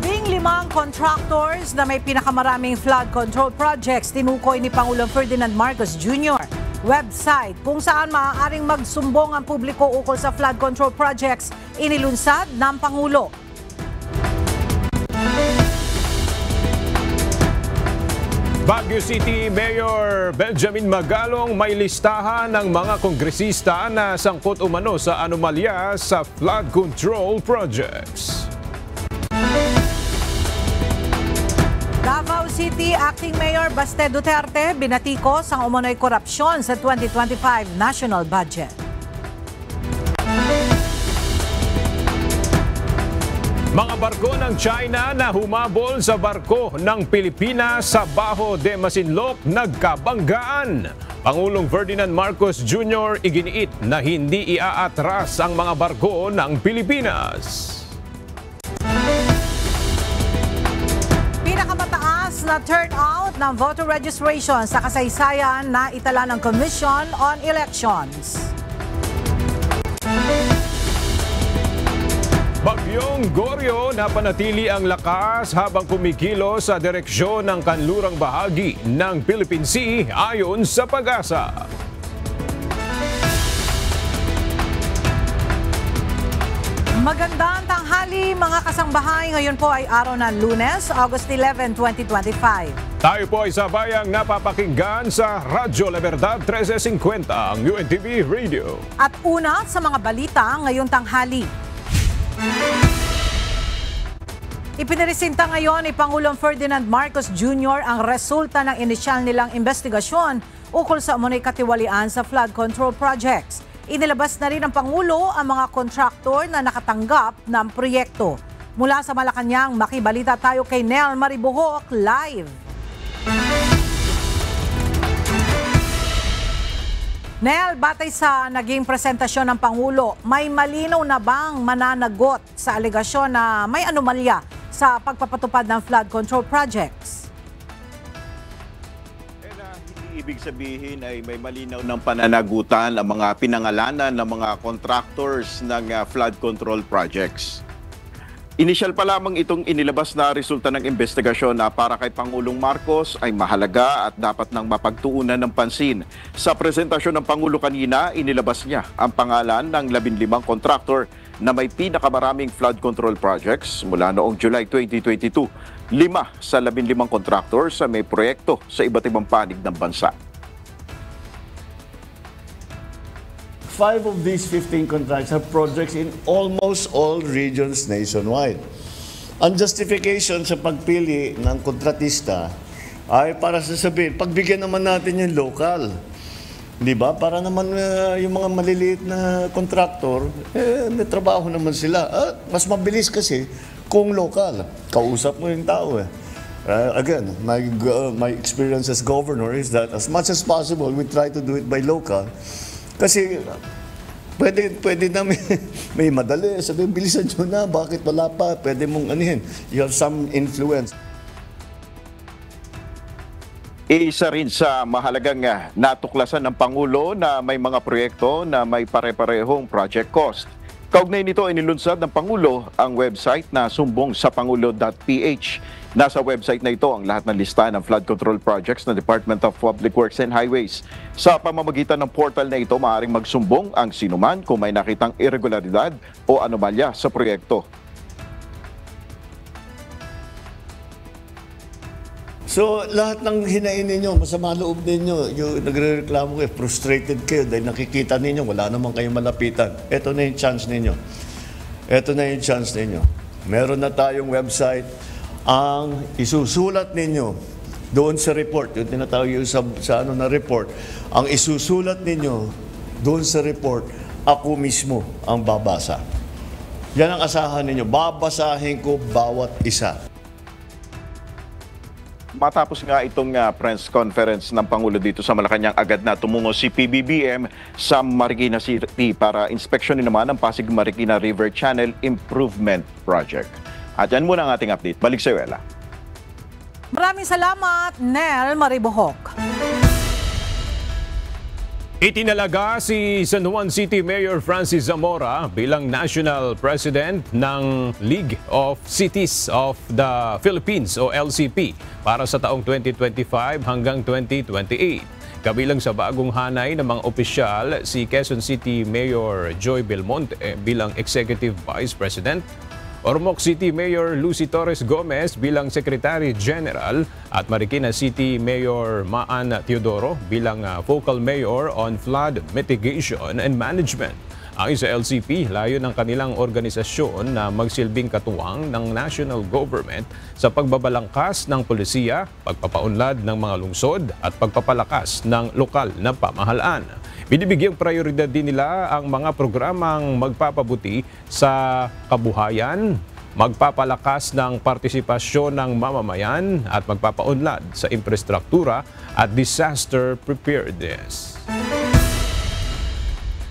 15 contractors na may pinakamaraming flood control projects tinukoy ni Pangulong Ferdinand Marcos Jr. Website kung saan maaaring magsumbong ang publiko ukol sa flood control projects inilunsad ng Pangulo. Baguio City Mayor Benjamin Magalong may listahan ng mga kongresista na sangkot umano sa anomalya sa flood control projects. Davao City Acting Mayor Baste Duterte binatikos ang umano'y korupsyon sa 2025 national budget. Mga barko ng China na humabol sa barko ng Pilipinas sa Baho de Masinloc nagkabanggaan. Pangulong Ferdinand Marcos Jr. iginiit na hindi iaatras ang mga barko ng Pilipinas. Pinakamataas na turnout ng voter registration sa kasaysayan na itala ng Commission on Elections. Bagyong Goryo napanatili ang lakas habang kumikilo sa direksyon ng kanlurang bahagi ng Philippine Sea ayon sa Pag-asa. Magandang tanghali mga kasangbahay. Ngayon po ay araw ng Lunes, August 11, 2025. Tayo po ay sabayang napapakinggan sa Radyo La Verdad 1350 ang UNTV Radio. At una sa mga balita ngayong tanghali. Ipiniresinta ngayon ni Pangulong Ferdinand Marcos Jr. ang resulta ng inisyal nilang investigasyon ukol sa umano'y katiwalian sa flood control projects. Inilabas na rin ng Pangulo ang mga kontraktor na nakatanggap ng proyekto. Mula sa Malacanang, makibalita tayo kay Nel Maribuhok live. Nel, batay sa naging presentasyon ng Pangulo, may malinaw na bang mananagot sa alegasyon na may anomalya sa pagpapatupad ng flood control projects? Hindi ibig sabihin ay may malinaw ng pananagutan ang mga pinangalanan ng mga contractors ng flood control projects. Inisyal pa lamang itong inilabas na resulta ng investigasyon na para kay Pangulong Marcos ay mahalaga at dapat nang mapagtuunan ng pansin. Sa presentasyon ng Pangulo kanina, inilabas niya ang pangalan ng 15 contractor na may pinakamaraming flood control projects mula noong July 2022. 5 sa 15 contractors sa may proyekto sa iba't ibang panig ng bansa. 5 of these 15 contracts have projects in almost all regions nationwide. Ang justification sa pagpili ng kontratista ay para sasabihin, pagbigyan naman natin yung local. Di ba? Para naman yung mga maliliit na contractor, may trabaho naman sila. Mas mabilis kasi kung local. Kausap mo yung tao eh. Again, my experience as governor is that as much as possible, we try to do it by local. Kasi pwede na may madali. Sabi, bilisan nyo na. Bakit wala pa? Pwede mong anihin. You have some influence. Isa rin sa mahalagang natuklasan ng Pangulo na may mga proyekto na may pare-parehong project cost. Kaugnay nito ay nilunsad ng Pangulo ang website na sumbongsapangulo.ph. Nasa website na ito ang lahat ng listahan ng flood control projects ng Department of Public Works and Highways. Sa pamamagitan ng portal na ito, maaaring magsumbong ang sinuman kung may nakitang irregularidad o anomalya sa proyekto. So, lahat ng hinain ninyo, masama loob ninyo, yung nagre-reklamo kayo, frustrated kayo dahil nakikita ninyo, wala naman kayong malapitan. Ito na yung chance ninyo. Ito na yung chance ninyo. Meron na tayong website. Ang isusulat ninyo doon sa report, yung tinatawag yung sa na report, ang isusulat ninyo doon sa report, ako mismo ang babasa. Yan ang asahan ninyo. Babasahin ko bawat isa. Matapos nga itong press conference ng Pangulo dito sa Malacanang, agad na tumungo si PBBM sa Marikina City para inspeksyonin naman ang Pasig Marikina River Channel Improvement Project. At yan muna ang ating update. Balik sa iyo, Ella. Maraming salamat, Nel Maribuhok. Itinalaga si San Juan City Mayor Francis Zamora bilang National President ng League of Cities of the Philippines o LCP para sa taong 2025 hanggang 2028. Kabilang sa bagong hanay ng mga opisyal si Quezon City Mayor Joy Belmonte bilang Executive Vice President, Ormoc City Mayor Lucy Torres Gomez bilang Secretary General at Marikina City Mayor Maan Teodoro bilang Focal Mayor on Flood Mitigation and Management. Ayon sa LCP, layo ng kanilang organisasyon na magsilbing katuwang ng national government sa pagbabalangkas ng polisiya, pagpapaunlad ng mga lungsod at pagpapalakas ng lokal na pamahalaan. Binibigyang prioridad din nila ang mga programang magpapabuti sa kabuhayan, magpapalakas ng partisipasyon ng mamamayan at magpapaunlad sa infrastruktura at disaster preparedness.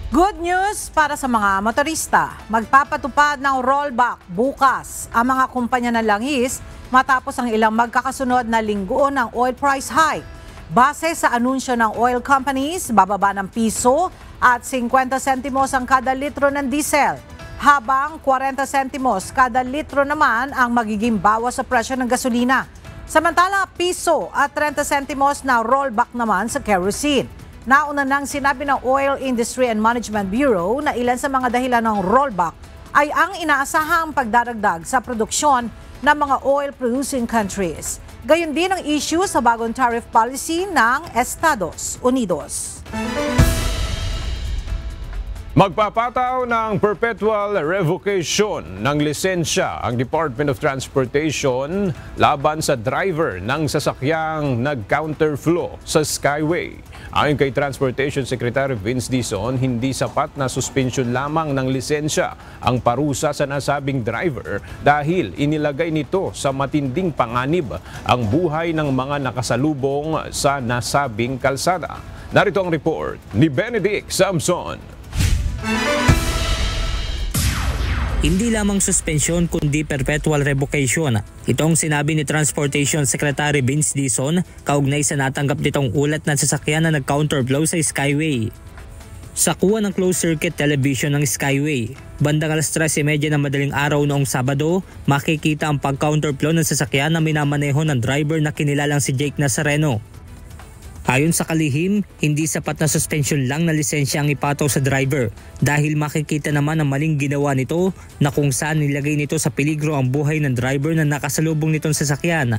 Good news para sa mga motorista. Magpapatupad ng rollback bukas ang mga kumpanya ng langis matapos ang ilang magkakasunod na linggo ng oil price hike. Base sa anunsyo ng oil companies, bababa ng piso at 50 sentimos ang kada litro ng diesel, habang 40 sentimos kada litro naman ang magiging bawas sa presyo ng gasolina. Samantala, piso at 30 sentimos na rollback naman sa kerosene. Nauna nang sinabi ng Oil Industry and Management Bureau na ilan sa mga dahilan ng rollback ay ang inaasahang pagdaragdag sa produksyon ng mga oil-producing countries. Gayon din ang issue sa bagong tariff policy ng Estados Unidos. Magpapataw ng perpetual revocation ng lisensya ang Department of Transportation laban sa driver ng sasakyang nag-counterflow sa Skyway. Ayon kay Transportation Secretary Vince Dizon, hindi sapat na suspensyon lamang ng lisensya ang parusa sa nasabing driver dahil inilagay nito sa matinding panganib ang buhay ng mga nakasalubong sa nasabing kalsada. Narito ang report ni Benedict Samson. Hindi lamang suspensyon kundi perpetual revocation. Itong sinabi ni Transportation Secretary Vince Dizon kaugnay sa natanggap nitong ulat na sasakyan na nag-counterflow sa Skyway. Sa kuha ng closed-circuit television ng Skyway, bandang alas 3:30 ng madaling araw noong Sabado, makikita ang pag-counterflow ng sasakyan na minamaneho ng driver na kinilalang si Jake Nazareno. Ayon sa kalihim, hindi sapat na suspensyon lang na lisensya ang ipataw sa driver dahil makikita naman ang maling ginawa nito na kung saan nilagay nito sa peligro ang buhay ng driver na nakasalubong nitong sasakyan.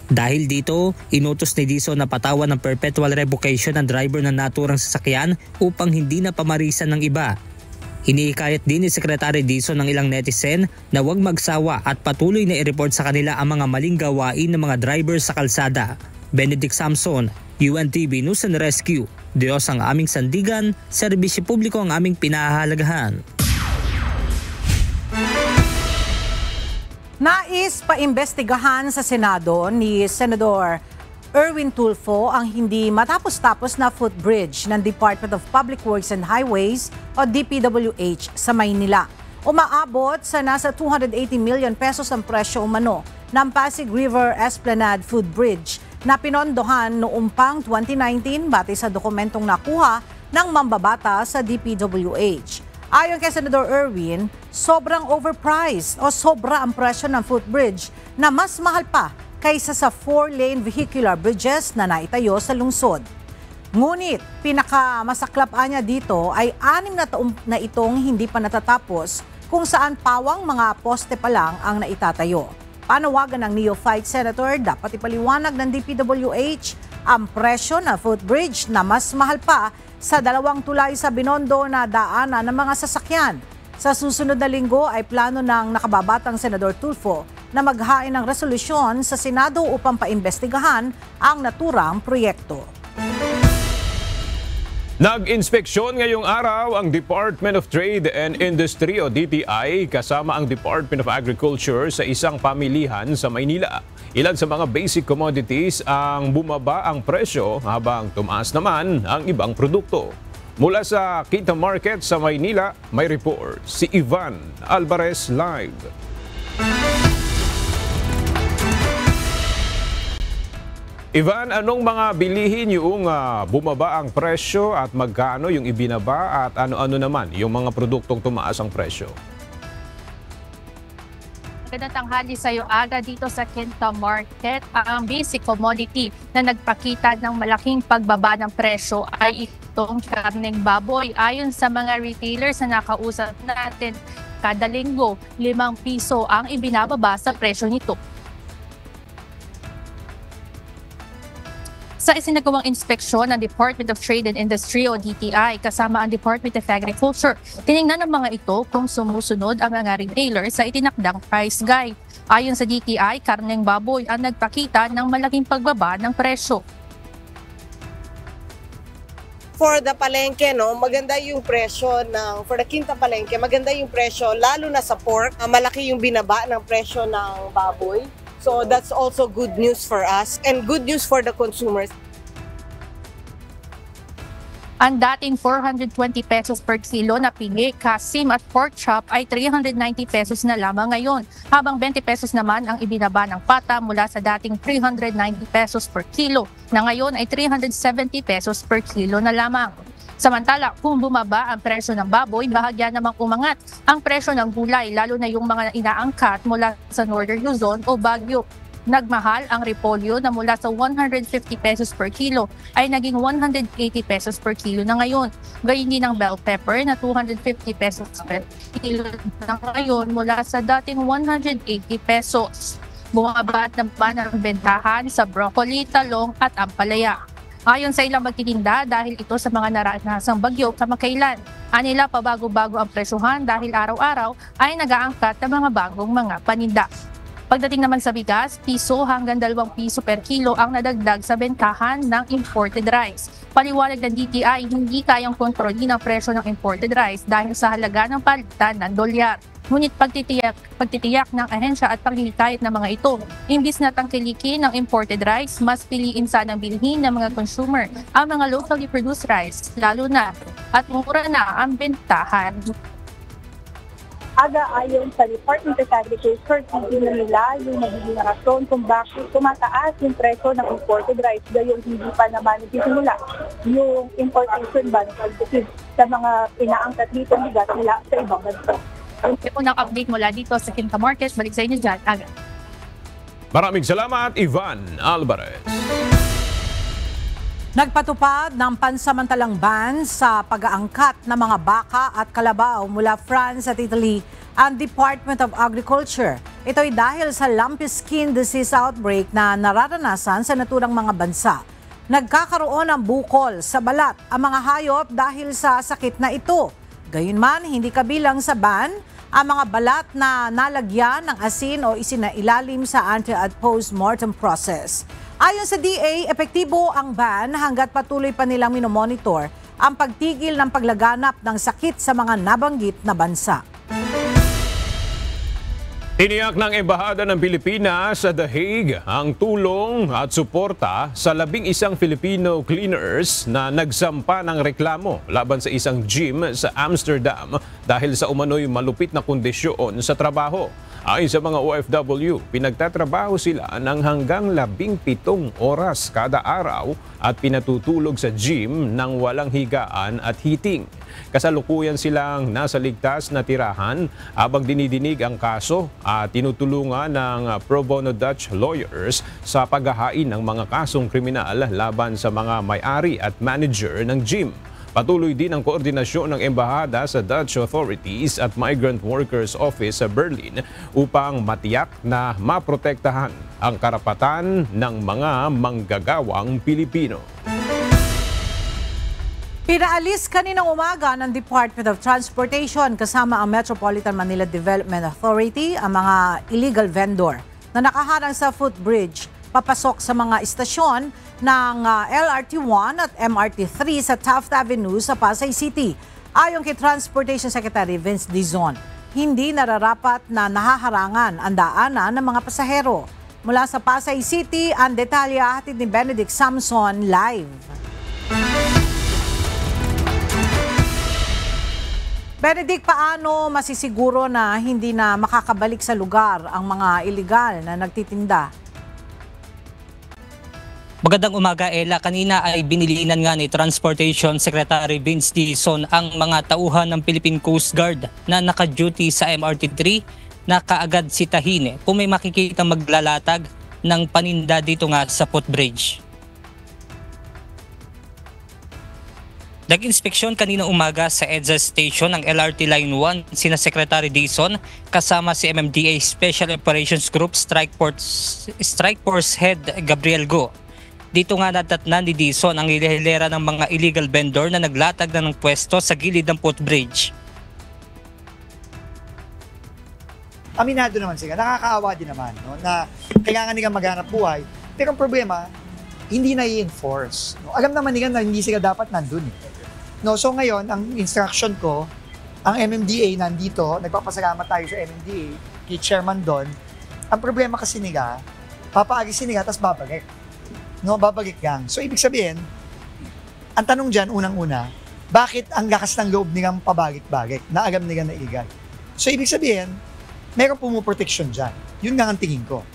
Dahil dito, inutos ni Dizon na patawan ng perpetual revocation ang driver ng naturang sasakyan upang hindi na pamarisan ng iba. Hinihikayat din ni Secretary Dizon ng ilang netizen na huwag magsawa at patuloy na i-report sa kanila ang mga maling gawain ng mga driver sa kalsada. Benedict Samson, UNTV News and Rescue. Diyos ang aming sandigan, serbisyo publiko ang aming pinahahalagahan. Nais paimbestigahan sa Senado ni Senador Erwin Tulfo ang hindi matapos-tapos na footbridge ng Department of Public Works and Highways o DPWH sa Maynila. Umaabot sa nasa 280 million pesos ang presyo umano ng Pasig River Esplanade Footbridge na pinondohan noong pang 2019 batay sa dokumentong nakuha ng mambabata sa DPWH. Ayon kay Senador Erwin, sobrang overpriced o sobra ang presyo ng footbridge na mas mahal pa kaysa sa 4-lane vehicular bridges na naitayo sa lungsod. Ngunit pinakamasaklap niya dito ay 6 na taon na itong hindi pa natatapos kung saan pawang mga poste pa lang ang naitatayo. Panawagan ng neophyte senator, dapat ipaliwanag ng DPWH ang presyo na footbridge na mas mahal pa sa 2 tulay sa Binondo na daanan ng mga sasakyan. Sa susunod na linggo ay plano ng nakababatang Senador Tulfo na maghain ng resolusyon sa Senado upang paimbestigahan ang naturang proyekto. Nag-inspeksyon ngayong araw ang Department of Trade and Industry o DTI kasama ang Department of Agriculture sa isang pamilihan sa Maynila. Ilan sa mga basic commodities ang bumaba ang presyo habang tumaas naman ang ibang produkto. Mula sa Kita Market sa Maynila, may report si Ivan Alvarez live. Ivan, anong mga bilihin yung bumaba ang presyo at magkano yung ibinaba at ano-ano naman yung mga produktong tumaas ang presyo? Magandang tanghali sa iyo aga dito sa Quinta Market. Ang basic commodity na nagpakita ng malaking pagbaba ng presyo ay itong karneng baboy. Ayon sa mga retailers na nakausap natin, kada linggo, 5 piso ang ibinababa sa presyo nito. Sa isinagawang inspeksyon ng Department of Trade and Industry o DTI kasama ang Department of Agriculture, tiningnan ng mga ito kung sumusunod ang mga retailer sa itinakdang price guide. Ayon sa DTI, karneng baboy ang nagpakita ng malaking pagbaba ng presyo. For the palengke, maganda yung presyo for the Quinta Palengke, maganda yung presyo, lalo na sa pork. Malaki yung binaba ng presyo ng baboy. So that's also good news for us and good news for the consumers. Ang dating 420 pesos per kilo na pingi, kasim at pork chop ay 390 pesos na lamang ngayon, habang 20 pesos naman ang ibinaba ng pata mula sa dating 390 pesos per kilo na ngayon ay 370 pesos per kilo na lamang. Samantala, kung bumaba ang presyo ng baboy, bahagya namang umangat ang presyo ng gulay, lalo na yung mga inaangkat mula sa Northern Luzon o Baguio. Nagmahal ang repolyo na mula sa 150 pesos per kilo ay naging 180 pesos per kilo na ngayon. Gayon din ang bell pepper na 250 pesos per kilo na ngayon mula sa dating 180 pesos. Bumaba naman ang bentahan sa broccoli, talong at ampalaya. Ayon sa ilang magtitinda, dahil ito sa mga naranasang bagyo kamakailan, anila pabago-bago ang presyuhan dahil araw-araw ay nag-aangkat ng mga bagong mga paninda. Pagdating naman sa bigas, piso hanggang 2 piso per kilo ang nadagdag sa bentahan ng imported rice. Paliwanag ng DTI, hindi kayang kontrolin ang presyo ng imported rice dahil sa halaga ng palitan ng dolyar. Ngunit pagtitiyak ng ahensya at paghihikayat ng mga ito, imbis na tangkilikin ng imported rice, mas piliin sanang bilhin ng mga consumer ang mga locally produced rice, lalo na at mura na ang bentahan. Aga ayon sa Department of Agriculture, titignan nila yung magiging rason kung bakit tumataas yung presyo ng imported rice dahil hindi pa naman nagsisimula yung importation ban sa mga inaangkat dito bigas nila sa ibang bansa. Yung unang update mula dito sa Quinta Market, balik sa inyo dyan, Aga. Maraming salamat, Ivan Alvarez. Nagpatupad ng pansamantalang ban sa pag-aangkat ng mga baka at kalabaw mula France at Italy ang Department of Agriculture. Ito ay dahil sa lumpy skin disease outbreak na nararanasan sa naturang mga bansa. Nagkakaroon ng bukol sa balat ang mga hayop dahil sa sakit na ito. Gayunman, hindi kabilang sa ban ang mga balat na nalagyan ng asin o isinailalim sa ante- at post-mortem process. Ayon sa DA, epektibo ang ban hanggat patuloy pa nilang minomonitor ang pagtigil ng paglaganap ng sakit sa mga nabanggit na bansa. Tiniyak ng Embahada ng Pilipinas sa The Hague ang tulong at suporta sa 11 Filipino cleaners na nagsampa ng reklamo laban sa isang gym sa Amsterdam dahil sa umano'y malupit na kondisyon sa trabaho. Ayon sa mga OFW, pinagtatrabaho sila ng hanggang 17 oras kada araw at pinatutulog sa gym ng walang higaan at heating. Kasalukuyan silang nasa ligtas na tirahan habang dinidinig ang kaso at tinutulungan ng pro bono Dutch lawyers sa paghahain ng mga kasong kriminal laban sa mga may-ari at manager ng gym. Patuloy din ang koordinasyon ng Embahada sa Dutch authorities at Migrant Workers Office sa Berlin upang matiyak na maprotektahan ang karapatan ng mga manggagawang Pilipino. Pinaalis kaninang umaga ng Department of Transportation kasama ang Metropolitan Manila Development Authority ang mga illegal vendor na nakaharang sa footbridge papasok sa mga istasyon ng LRT1 at MRT3 sa Taft Avenue sa Pasay City. Ayon kay Transportation Secretary Vince Dizon, hindi nararapat na nahaharangan ang daanan ng mga pasahero. Mula sa Pasay City, ang detalya hatid ni Benedict Samson live. Benedict, paano masisiguro na hindi na makakabalik sa lugar ang mga iligal na nagtitinda? Magandang umaga, Ella. Kanina ay binilinan nga ni Transportation Secretary Vince Dizon ang mga tauhan ng Philippine Coast Guard na naka-duty sa MRT-3 na kaagad sitahin kung may makikita maglalatag ng paninda dito nga sa footbridge. Nag-inspeksyon kanina umaga sa EDSA Station ng LRT Line 1 sina Secretary Dizon kasama si MMDA Special Operations Group Strike Force Head Gabriel Go. Dito nga natatnan ni Dizon ang hilera ng mga illegal vendor na naglatag na ng pwesto sa gilid ng footbridge. Aminado naman sila, nakakaawa din naman, no, na kailangan nila maghanap buhay. Pero ang problema, hindi na i-enforce. No? Alam naman nila na hindi sila dapat nandun. No, so ngayon, ang instruction ko, ang MMDA nandito, nagpapasalamat tayo sa MMDA, kay Chairman Don. Ang problema kasi nila, papaagisin nila, tapos babalik. No, babalik lang. So ibig sabihin, ang tanong dyan, unang-una, bakit ang lakas ng loob nilang pabalik-balik na alam nila na illegal? So ibig sabihin, meron pumuproteksyon dyan. Yun nga ang tingin ko.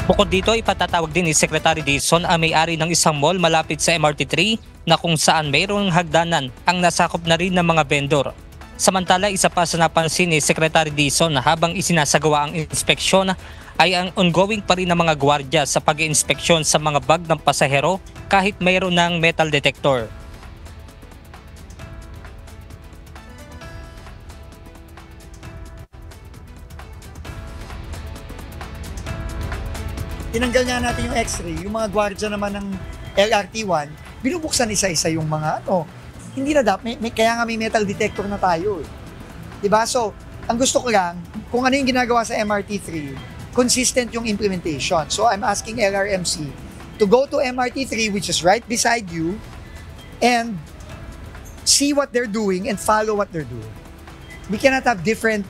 Bukod dito, ipatatawag din ni Secretary Dizon ang may-ari ng isang mall malapit sa MRT-3 na kung saan mayroong hagdanan ang nasakop na rin ng mga vendor. Samantala, isa pa sa napansin ni Secretary Dizon na habang isinasagawa ang inspeksyon ay ang ongoing pa rin ng mga gwardya sa pag-inspeksyon sa mga bag ng pasahero kahit mayroon ng metal detector. Tinanggal nga natin yung x-ray, yung mga gwardya naman ng LRT1, binubuksan isa-isa yung mga hindi na dapat, kaya nga may metal detector na tayo. Diba? So, ang gusto ko lang, kung ano yung ginagawa sa MRT3, consistent yung implementation. So, I'm asking LRMC to go to MRT3, which is right beside you, and see what they're doing and follow what they're doing. We cannot have different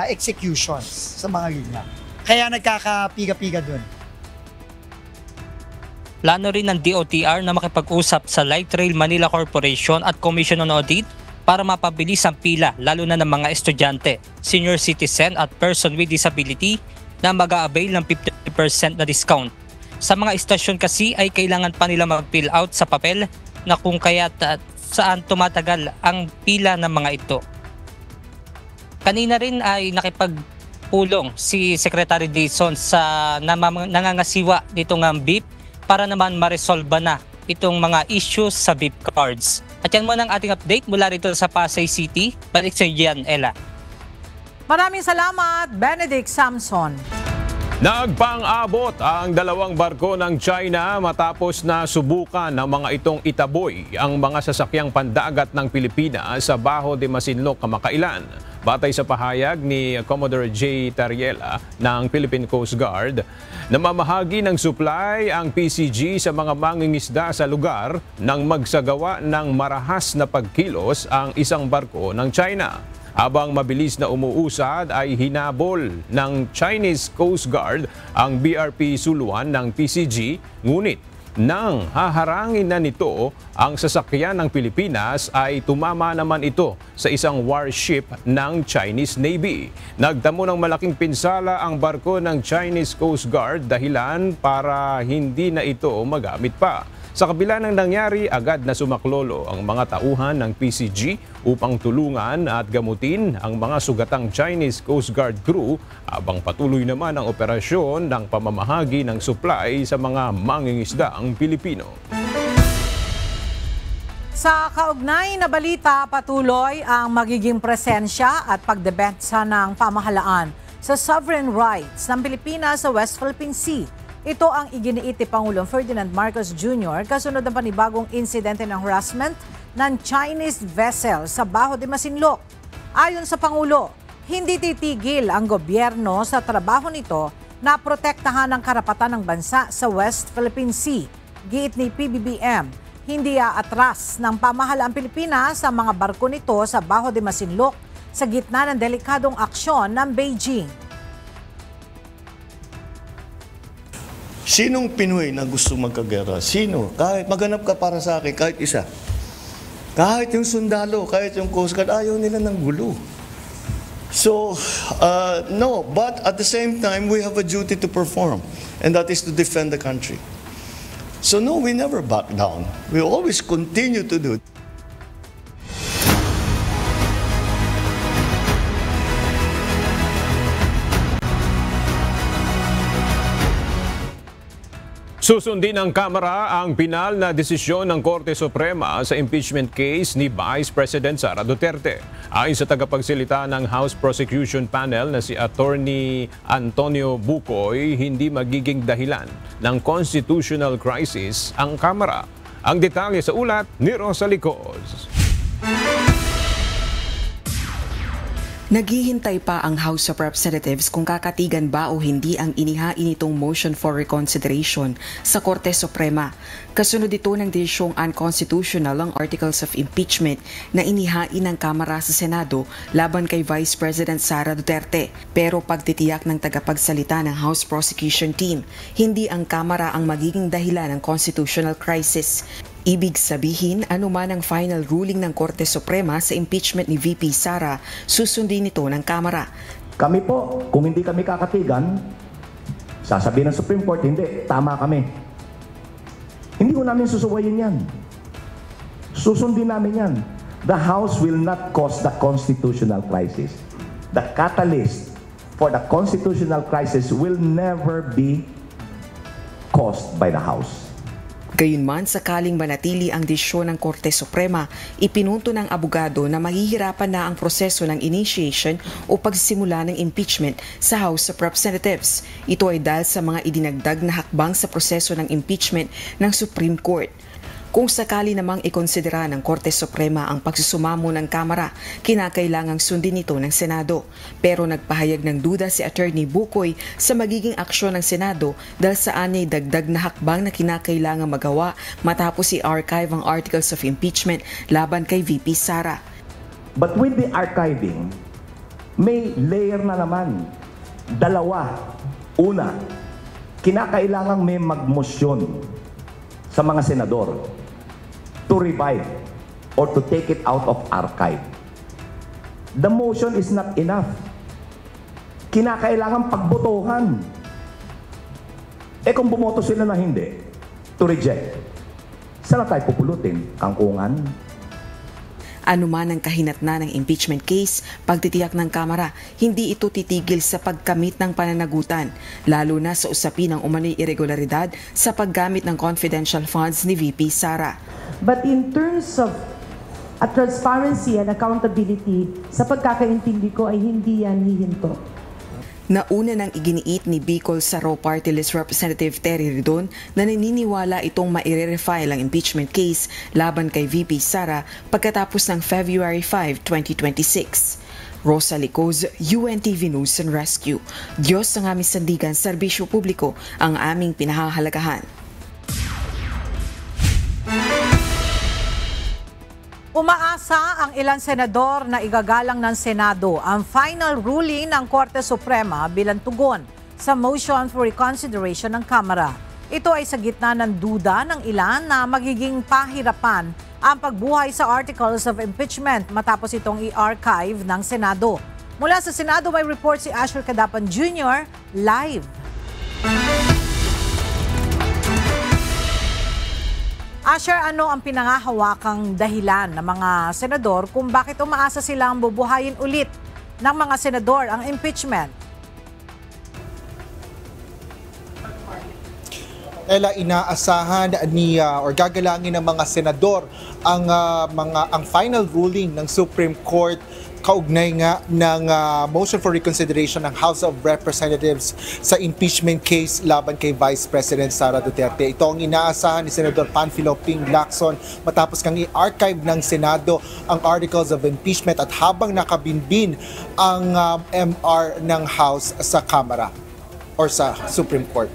executions sa mga linya. Kaya nagkakapiga-piga dun. Plano rin ng DOTR na makipag-usap sa Light Rail Manila Corporation at Commission on Audit para mapabilis ang pila lalo na ng mga estudyante, senior citizen at person with disability na mag-a-avail ng 50% na discount. Sa mga istasyon kasi ay kailangan pa nila mag-fill out sa papel na kung kaya't saan tumatagal ang pila ng mga ito. Kanina rin ay nakipagpulong si Secretary Dizon sa nangangasiwa nitong BIP para naman maresolba na itong mga issues sa VIP cards. At yan muna ang ating update mula rito sa Pasay City. Balik sa iyan, Ella. Maraming salamat, Benedict Samson. Nagpang-abot ang dalawang barko ng China matapos na subukan ng mga itong itaboy ang mga sasakyang pandagat ng Pilipinas sa Baho de Masinloc kamakailan. Batay sa pahayag ni Commodore J. Tariela ng Philippine Coast Guard, namamahagi ng supply ang PCG sa mga mangingisda sa lugar nang magsagawa ng marahas na pagkilos ang isang barko ng China. Habang mabilis na umuusad ay hinabol ng Chinese Coast Guard ang BRP Suluan ng PCG, ngunit nang haharangin na nito ang sasakyan ng Pilipinas ay tumama naman ito sa isang warship ng Chinese Navy. Nagtamo ng malaking pinsala ang barko ng Chinese Coast Guard dahilan para hindi na ito magamit pa. Sa kabila ng nangyari, agad na sumaklolo ang mga tauhan ng PCG upang tulungan at gamutin ang mga sugatang Chinese Coast Guard crew habang patuloy naman ang operasyon ng pamamahagi ng supply sa mga mangingisdaang Pilipino. Sa kaugnay na balita, patuloy ang magiging presensya at pagdepensa ng pamahalaan sa sovereign rights ng Pilipinas sa West Philippine Sea. Ito ang iginiit ni Pangulong Ferdinand Marcos Jr. kasunod ng panibagong insidente ng harassment ng Chinese vessel sa Baho de Masinloc. Ayon sa Pangulo, hindi titigil ang gobyerno sa trabaho nito na protektahan ang karapatan ng bansa sa West Philippine Sea. Giit ni PBBM, hindi aatras ng pamahalaang Pilipinas sa mga barko nito sa Baho de Masinloc sa gitna ng delikadong aksyon ng Beijing. Sinong Pinoy na gusto magkagera? Sino? Kahit maghanap ka para sa akin, kahit isa. Kahit yung sundalo, kahit yung Coast Guard, ayaw nila ng gulo. So, no, but at the same time, we have a duty to perform, and that is to defend the country. So no, we never back down. We always continue to do it. Susundin ng Kamara ang pinal na desisyon ng Korte Suprema sa impeachment case ni Vice President Sara Duterte. Ayon sa tagapagsalita ng House Prosecution Panel na si Attorney Antonio Bucoy, hindi magiging dahilan ng constitutional crisis ang Kamara. Ang detalye sa ulat ni Rosa Licos. Naghihintay pa ang House of Representatives kung kakatigan ba o hindi ang inihain itong motion for reconsideration sa Korte Suprema. Kasunod ito ng desisyong unconstitutional ang Articles of Impeachment na inihain ng Kamara sa Senado laban kay Vice President Sara Duterte. Pero pagtitiyak ng tagapagsalita ng House Prosecution Team, hindi ang Kamara ang magiging dahilan ng constitutional crisis. Ibig sabihin, anuman ang final ruling ng Korte Suprema sa impeachment ni VP Sara, susundin ito ng Kamara. Kami po, kung hindi kami kakatigan, sasabihin ng Supreme Court, hindi, tama kami. Hindi ko namin susuwayin yan. Susundin namin yan. The House will not cause the constitutional crisis. The catalyst for the constitutional crisis will never be caused by the House. Gayunman, sakaling manatili ang desisyon ng Korte Suprema, ipinunto ng abogado na mahihirapan na ang proseso ng initiation o pagsisimula ng impeachment sa House of Representatives. Ito ay dahil sa mga idinagdag na hakbang sa proseso ng impeachment ng Supreme Court. Kung sakali namang ikonsidera ng Korte Suprema ang pagsusumamo ng Kamara, kinakailangang sundin ito ng Senado. Pero nagpahayag ng duda si Attorney Bucoy sa magiging aksyon ng Senado dahil saan niya'y dagdag na hakbang na kinakailangang magawa matapos i-archive ang Articles of Impeachment laban kay VP Sara. But with the archiving, may layer na naman. Dalawa. Una, kinakailangang may magmosyon sa mga senador to revive or to take it out of archive. The motion is not enough. Kinakailangan pagbotohan. Kung bumoto sila na hindi, to reject, saan na tayo pupulutin? Kangkungan? Anuman ang kahinatnan ng impeachment case, pagtitiyak ng Kamara, hindi ito titigil sa pagkamit ng pananagutan, lalo na sa usapin ng umano'y irregularidad sa paggamit ng confidential funds ni VP Sara. But in terms of transparency and accountability, sa pagkakaintindi ko ay hindi yan hihinto. Nauna nang iginiit ni Bicol Saro Party List Representative Terry Ridon na naniniwala itong maire-refile ang impeachment case laban kay VP Sara pagkatapos ng February 5, 2026. Rosa Licos, UNTV News and Rescue. Diyos ang aming sandigan, serbisyo publiko ang aming pinahahalagahan. Umaasa ang ilang senador na igagalang ng Senado ang final ruling ng Korte Suprema bilang tugon sa motion for reconsideration ng Kamara. Ito ay sa gitna ng duda ng ilan na magiging pahirapan ang pagbuhay sa Articles of Impeachment matapos itong i-archive ng Senado. Mula sa Senado may report si Asher Cadapan Jr. live. Asher, ano ang pinangahawakang dahilan ng mga senador kung bakit umaasa silang bubuhayin ulit ng mga senador ang impeachment? Ella, inaasahan ni or gagalangin ng mga senador ang final ruling ng Supreme Court kaugnay nga ng motion for reconsideration ng House of Representatives sa impeachment case laban kay Vice President Sara Duterte. Ito ang inaasahan ni Senador Panfilo Ping Lacson matapos kang i-archive ng Senado ang Articles of Impeachment at habang nakabinbin ang MR ng House sa Kamara or sa Supreme Court.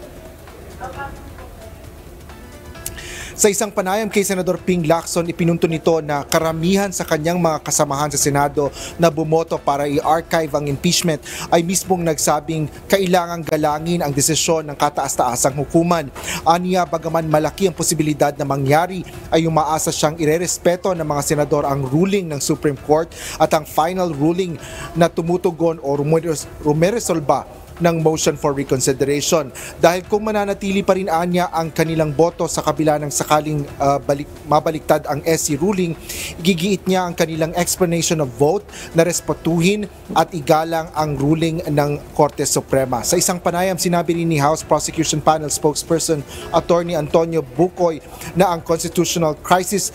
Sa isang panayam kay Senador Ping Lacson, ipinunto nito na karamihan sa kanyang mga kasamahan sa Senado na bumoto para i-archive ang impeachment ay mismong nagsabing kailangang galangin ang desisyon ng kataas-taasang hukuman. Aniya, bagaman malaki ang posibilidad na mangyari, ay umaasa siyang irerespeto ng mga senador ang ruling ng Supreme Court at ang final ruling na tumutugon o rumeresolba ng motion for reconsideration. Dahil kung mananatili pa rin anya ang kanilang boto sa kabila ng sakaling mabaliktad ang SC ruling, igigiit niya ang kanilang explanation of vote na respetuhin at igalang ang ruling ng Korte Suprema. Sa isang panayam, sinabi rin ni House Prosecution Panel spokesperson Attorney Antonio Bucoy na ang constitutional crisis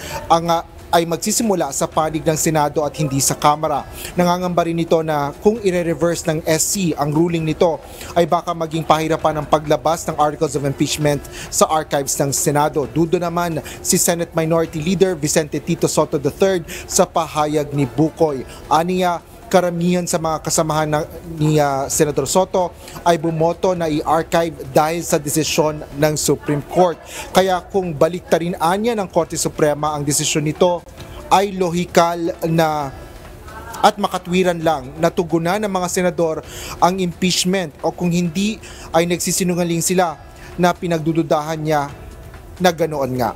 ay magsisimula sa panig ng Senado at hindi sa Kamara. Nangangamba rin nito na kung ire-reverse ng SC ang ruling nito ay baka maging pahirapan ang paglabas ng articles of impeachment sa archives ng Senado. Dudo naman si Senate Minority Leader Vicente Tito Soto III sa pahayag ni Bucoy. Aniya, karamihan sa mga kasamahan ni Senador Soto ay bumoto na i-archive dahil sa desisyon ng Supreme Court. Kaya kung baliktarin anya ng Korte Suprema ang desisyon nito, ay lohikal na at makatwiran lang na tugunan ng mga senador ang impeachment, o kung hindi ay nagsisinungaling sila na pinagdududahan niya na ganoon nga.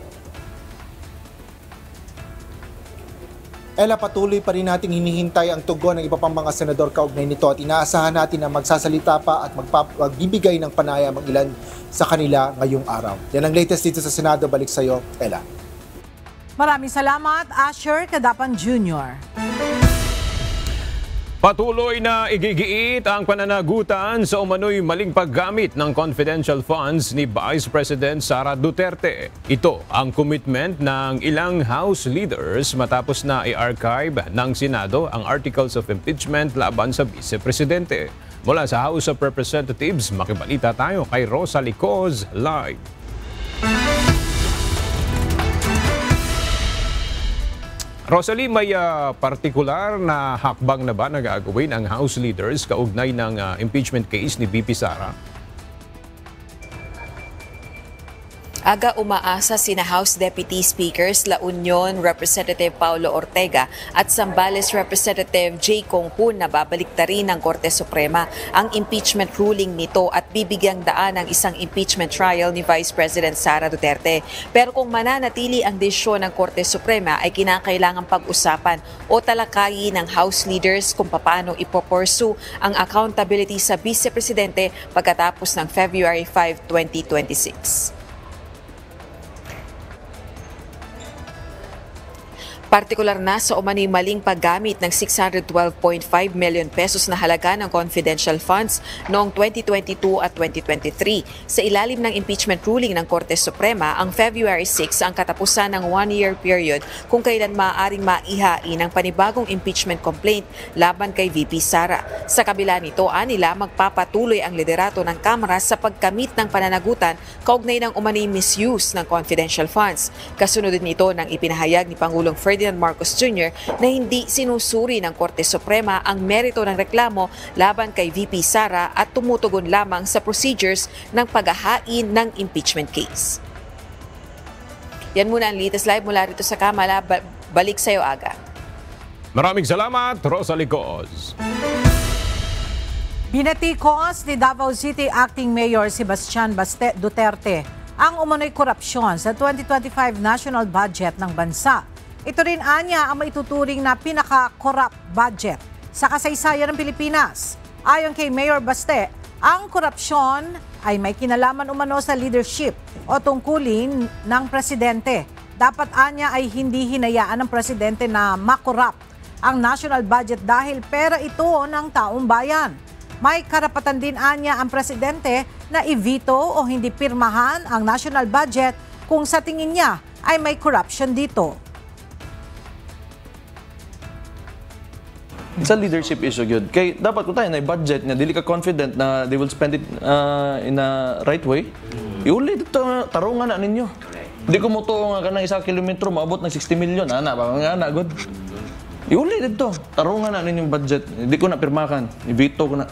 Ella, patuloy pa rin nating hinihintay ang tugon ng iba pang mga senador kaugnay nito at inaasahan natin na magsasalita pa at magbibigay ng panayam ang ilan sa kanila ngayong araw. Yan ang latest dito sa Senado. Balik sa iyo, Ella. Maraming salamat, Asher Cadapan Jr. Patuloy na igigiit ang pananagutan sa umano'y maling paggamit ng confidential funds ni Vice President Sara Duterte. Ito ang commitment ng ilang House leaders matapos na i-archive ng Senado ang articles of impeachment laban sa Vice Presidente. Mula sa House of Representatives, makibalita tayo kay Rosalie Coz live. Rosalie, may partikular na hakbang na ba na gagawin ang House leaders kaugnay ng impeachment case ni VP Sara? Aga umaasa sina House Deputy Speakers La Union Representative Paulo Ortega at Zambales Representative J. Kongkun na babaliktarin ng Korte Suprema ang impeachment ruling nito at bibigyang daan ang isang impeachment trial ni Vice President Sara Duterte. Pero kung mananatili ang desisyon ng Korte Suprema ay kinakailangang pag-usapan o talakayin ng House leaders kung paano ipopursue ang accountability sa Vice Presidente pagkatapos ng February 5, 2026. Partikular na sa umano'y maling paggamit ng 612.5 million pesos na halaga ng confidential funds noong 2022 at 2023. Sa ilalim ng impeachment ruling ng Korte Suprema, ang February 6 ang katapusan ng one-year period kung kailan maaaring maihain ang panibagong impeachment complaint laban kay VP Sara. Sa kabila nito, anila magpapatuloy ang liderato ng Kamara sa pagkamit ng pananagutan kaugnay ng umano'y misuse ng confidential funds. Kasunod nito ng ipinahayag ni Pangulong Ferdinand Marcos Jr. na hindi sinusuri ng Korte Suprema ang merito ng reklamo laban kay VP Sara at tumutugon lamang sa procedures ng paghahain ng impeachment case. Yan muna ang latest live mula rito sa Kamala. Balik sa iyo, Aga. Maraming salamat, Rosalie Coz. Binatikos ni Davao City Acting Mayor Sebastian Duterte ang umano'y korupsyon sa 2025 national budget ng bansa. Ito rin anya ang maituturing na pinaka-corrupt budget sa kasaysayan ng Pilipinas. Ayon kay Mayor Baste, ang korupsyon ay may kinalaman umano sa leadership o tungkulin ng presidente. Dapat anya ay hindi hinayaan ng presidente na makorrupt ang national budget dahil pera ito ng taong bayan. May karapatan din anya ang presidente na i-veto o hindi pirmahan ang national budget kung sa tingin niya ay may corruption dito. Sa leadership issue yun. Kaya dapat ko tayo na budget niya, dili ka confident na they will spend it in a right way. Iuli dito, tarungan na ninyo. Di ko mutuo nga ka ng 1 kilometro, maabot ng 60 million. Ana, mga good. Iuli dito, tarungan na ninyong budget. Di ko na pirmakan, i-veto ko na.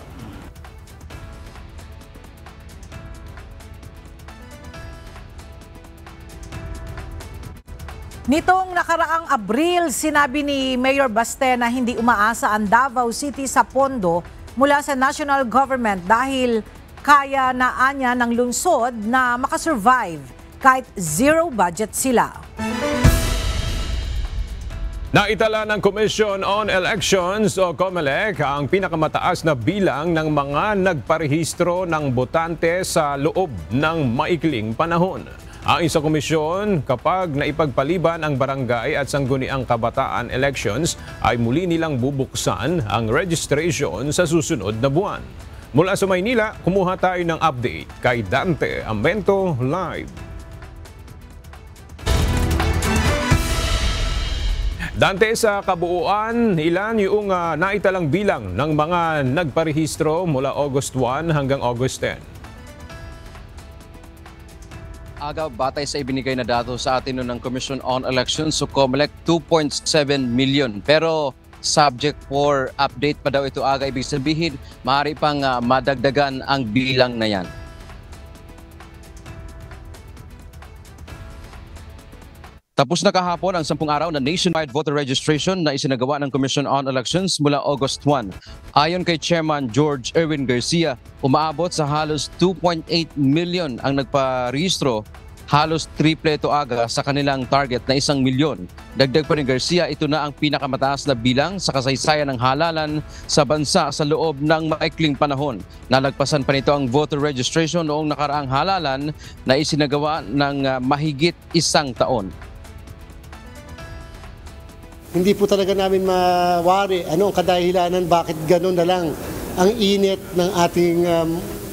Nitong nakaraang Abril, sinabi ni Mayor Baste na hindi umaasa ang Davao City sa pondo mula sa national government dahil kaya na anya ng lungsod na makasurvive kahit zero budget sila. Naitala ng Commission on Elections o COMELEC ang pinakamataas na bilang ng mga nagparehistro ng botante sa loob ng maikling panahon. Ayon sa komisyon, kapag naipagpaliban ang barangay at sangguniang kabataan elections, ay muli nilang bubuksan ang registration sa susunod na buwan. Mula sa Maynila, kumuha tayo ng update kay Dante Amento Live. Dante, sa kabuuan, ilan yung naitalang bilang ng mga nagparehistro mula August 1 hanggang August 10? Aga, batay sa ibinigay na datos sa atin ng Commission on Elections, so COMELEC 2.7 million. Pero subject for update pa daw ito aga, ibig sabihin maaari pang madagdagan ang bilang na yan. Tapos na kahapon ang 10 araw na nationwide voter registration na isinagawa ng Commission on Elections mula August 1. Ayon kay Chairman George Erwin Garcia, umaabot sa halos 2.8 million ang nagparehistro, halos triple ito aga sa kanilang target na 1 milyon. Dagdag pa ni Garcia, ito na ang pinakamataas na bilang sa kasaysayan ng halalan sa bansa sa loob ng maikling panahon. Nalagpasan pa nito ang voter registration noong nakaraang halalan na isinagawa ng mahigit 1 taon. Hindi po talaga namin mawari ano ang kadahilanan bakit gano'n na lang ang init ng ating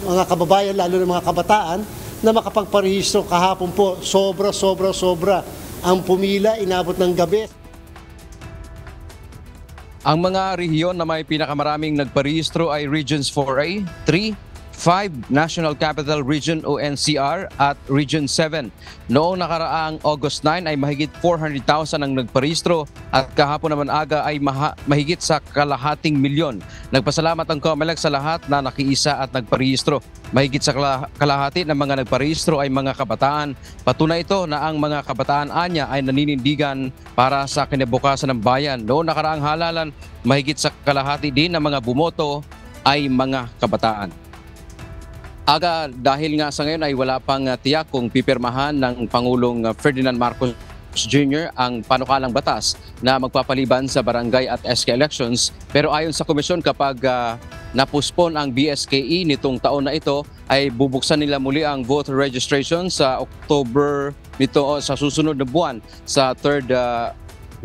mga kababayan, lalo ng mga kabataan, na makapagparehistro kahapon po. Sobra ang pumila, inabot ng gabi. Ang mga rehiyon na may pinakamaraming nagparehistro ay Regions 4A, 3, 5, National Capital Region o NCR at Region 7. Noong nakaraang August 9 ay mahigit 400,000 ang nagparehistro at kahapon naman aga ay mahigit sa kalahating milyon. Nagpasalamat ang COMELEC sa lahat na nakiisa at nagparehistro. Mahigit sa kalahati ng mga nagparehistro ay mga kabataan. Patunay ito na ang mga kabataan anya ay naninindigan para sa kinabukasan ng bayan. Noong nakaraang halalan, mahigit sa kalahati din ng mga bumoto ay mga kabataan. Aga, dahil nga sa ngayon ay wala pang tiyak kung pipirmahan ng Pangulong Ferdinand Marcos Jr. ang panukalang batas na magpapaliban sa barangay at SK elections. Pero ayon sa komisyon, kapag napuspon ang BSKE nitong taon na ito, ay bubuksan nila muli ang voter registration sa October nito o sa susunod na buwan sa 3rd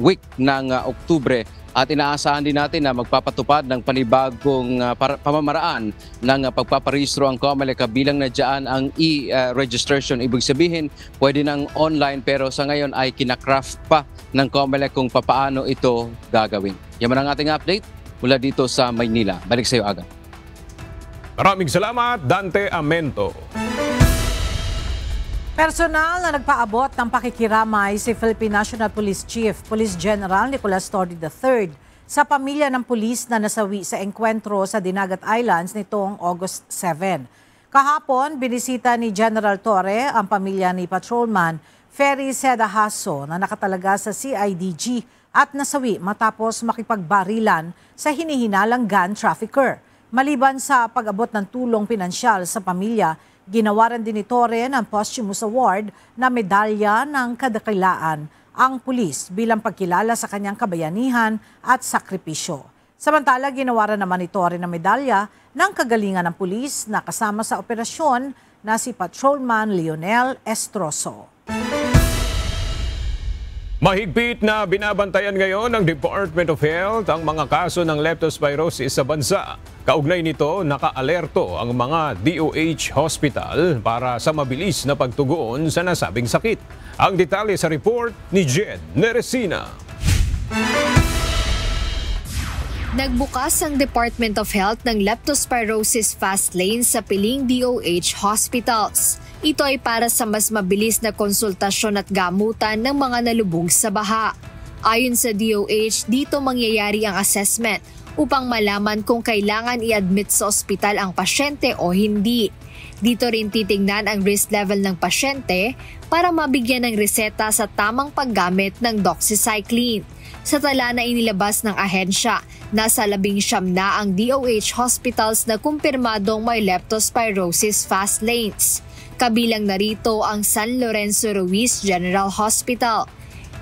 week ng Oktubre. At inaasahan din natin na magpapatupad ng panibagong pamamaraan ng pagpaparehistro ang COMELEC, kabilang na dyan ang e-registration. Ibig sabihin, pwede ng online pero sa ngayon ay kinakraft pa ng COMELEC kung papaano ito gagawin. Yan ang ating update mula dito sa Maynila. Balik sa iyo, Aga. Maraming salamat, Dante Amento. Personal na nagpaabot ng pakikiramay si Philippine National Police Chief, Police General Nicolas Torre III sa pamilya ng pulis na nasawi sa engkwentro sa Dinagat Islands nitong August 7. Kahapon, binisita ni General Torre ang pamilya ni Patrolman Ferry Sedahaso na nakatalaga sa CIDG at nasawi matapos makipagbarilan sa hinihinalang gun trafficker. Maliban sa pag-abot ng tulong pinansyal sa pamilya, ginawaran din ni Torre ng posthumous award na medalya ng kadakilaan ang pulis bilang pagkilala sa kanyang kabayanihan at sakripisyo. Samantala, ginawaran naman ni Torre ng medalya ng kagalingan ng pulis na kasama sa operasyon na si Patrolman Leonel Estroso. Mahigpit na binabantayan ngayon ng Department of Health ang mga kaso ng leptospirosis sa bansa. Kaugnay nito, naka-alerto ang mga DOH hospital para sa mabilis na pagtugon sa nasabing sakit. Ang detalye sa report ni Jed Neresina. Nagbukas ang Department of Health ng leptospirosis fast lane sa piling DOH hospitals. Ito ay para sa mas mabilis na konsultasyon at gamutan ng mga nalubog sa baha. Ayon sa DOH, dito mangyayari ang assessment upang malaman kung kailangan i-admit sa ospital ang pasyente o hindi. Dito rin titingnan ang risk level ng pasyente para mabigyan ng reseta sa tamang paggamit ng doxycycline. Sa tala na inilabas ng ahensya, nasa 19 na ang DOH hospitals na kumpirmadong may leptospirosis fast lanes. Kabilang narito ang San Lorenzo Ruiz General Hospital,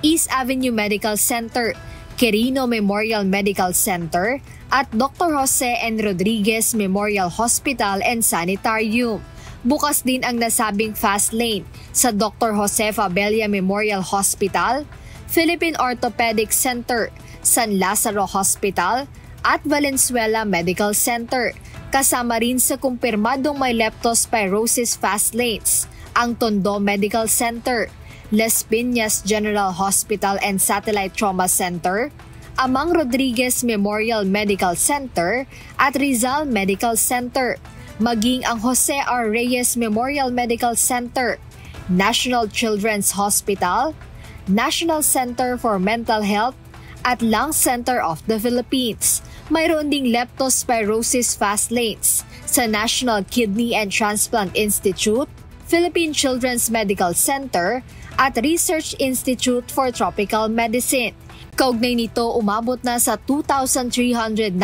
East Avenue Medical Center, Quirino Memorial Medical Center at Dr. Jose N. Rodriguez Memorial Hospital and Sanitarium. Bukas din ang nasabing fast lane sa Dr. Jose Fabella Memorial Hospital, Philippine Orthopedic Center, San Lazaro Hospital at Valenzuela Medical Center. Kasama rin sa kumpirmadong may leptospirosis fast lanes ang Tondo Medical Center, Las Piñas General Hospital and Satellite Trauma Center, Amang Rodriguez Memorial Medical Center at Rizal Medical Center, maging ang Jose R. Reyes Memorial Medical Center, National Children's Hospital, National Center for Mental Health at Lung Center of the Philippines. Mayroon ding leptospirosis fast lanes sa National Kidney and Transplant Institute, Philippine Children's Medical Center at Research Institute for Tropical Medicine. Kaugnay nito, umabot na sa 2,396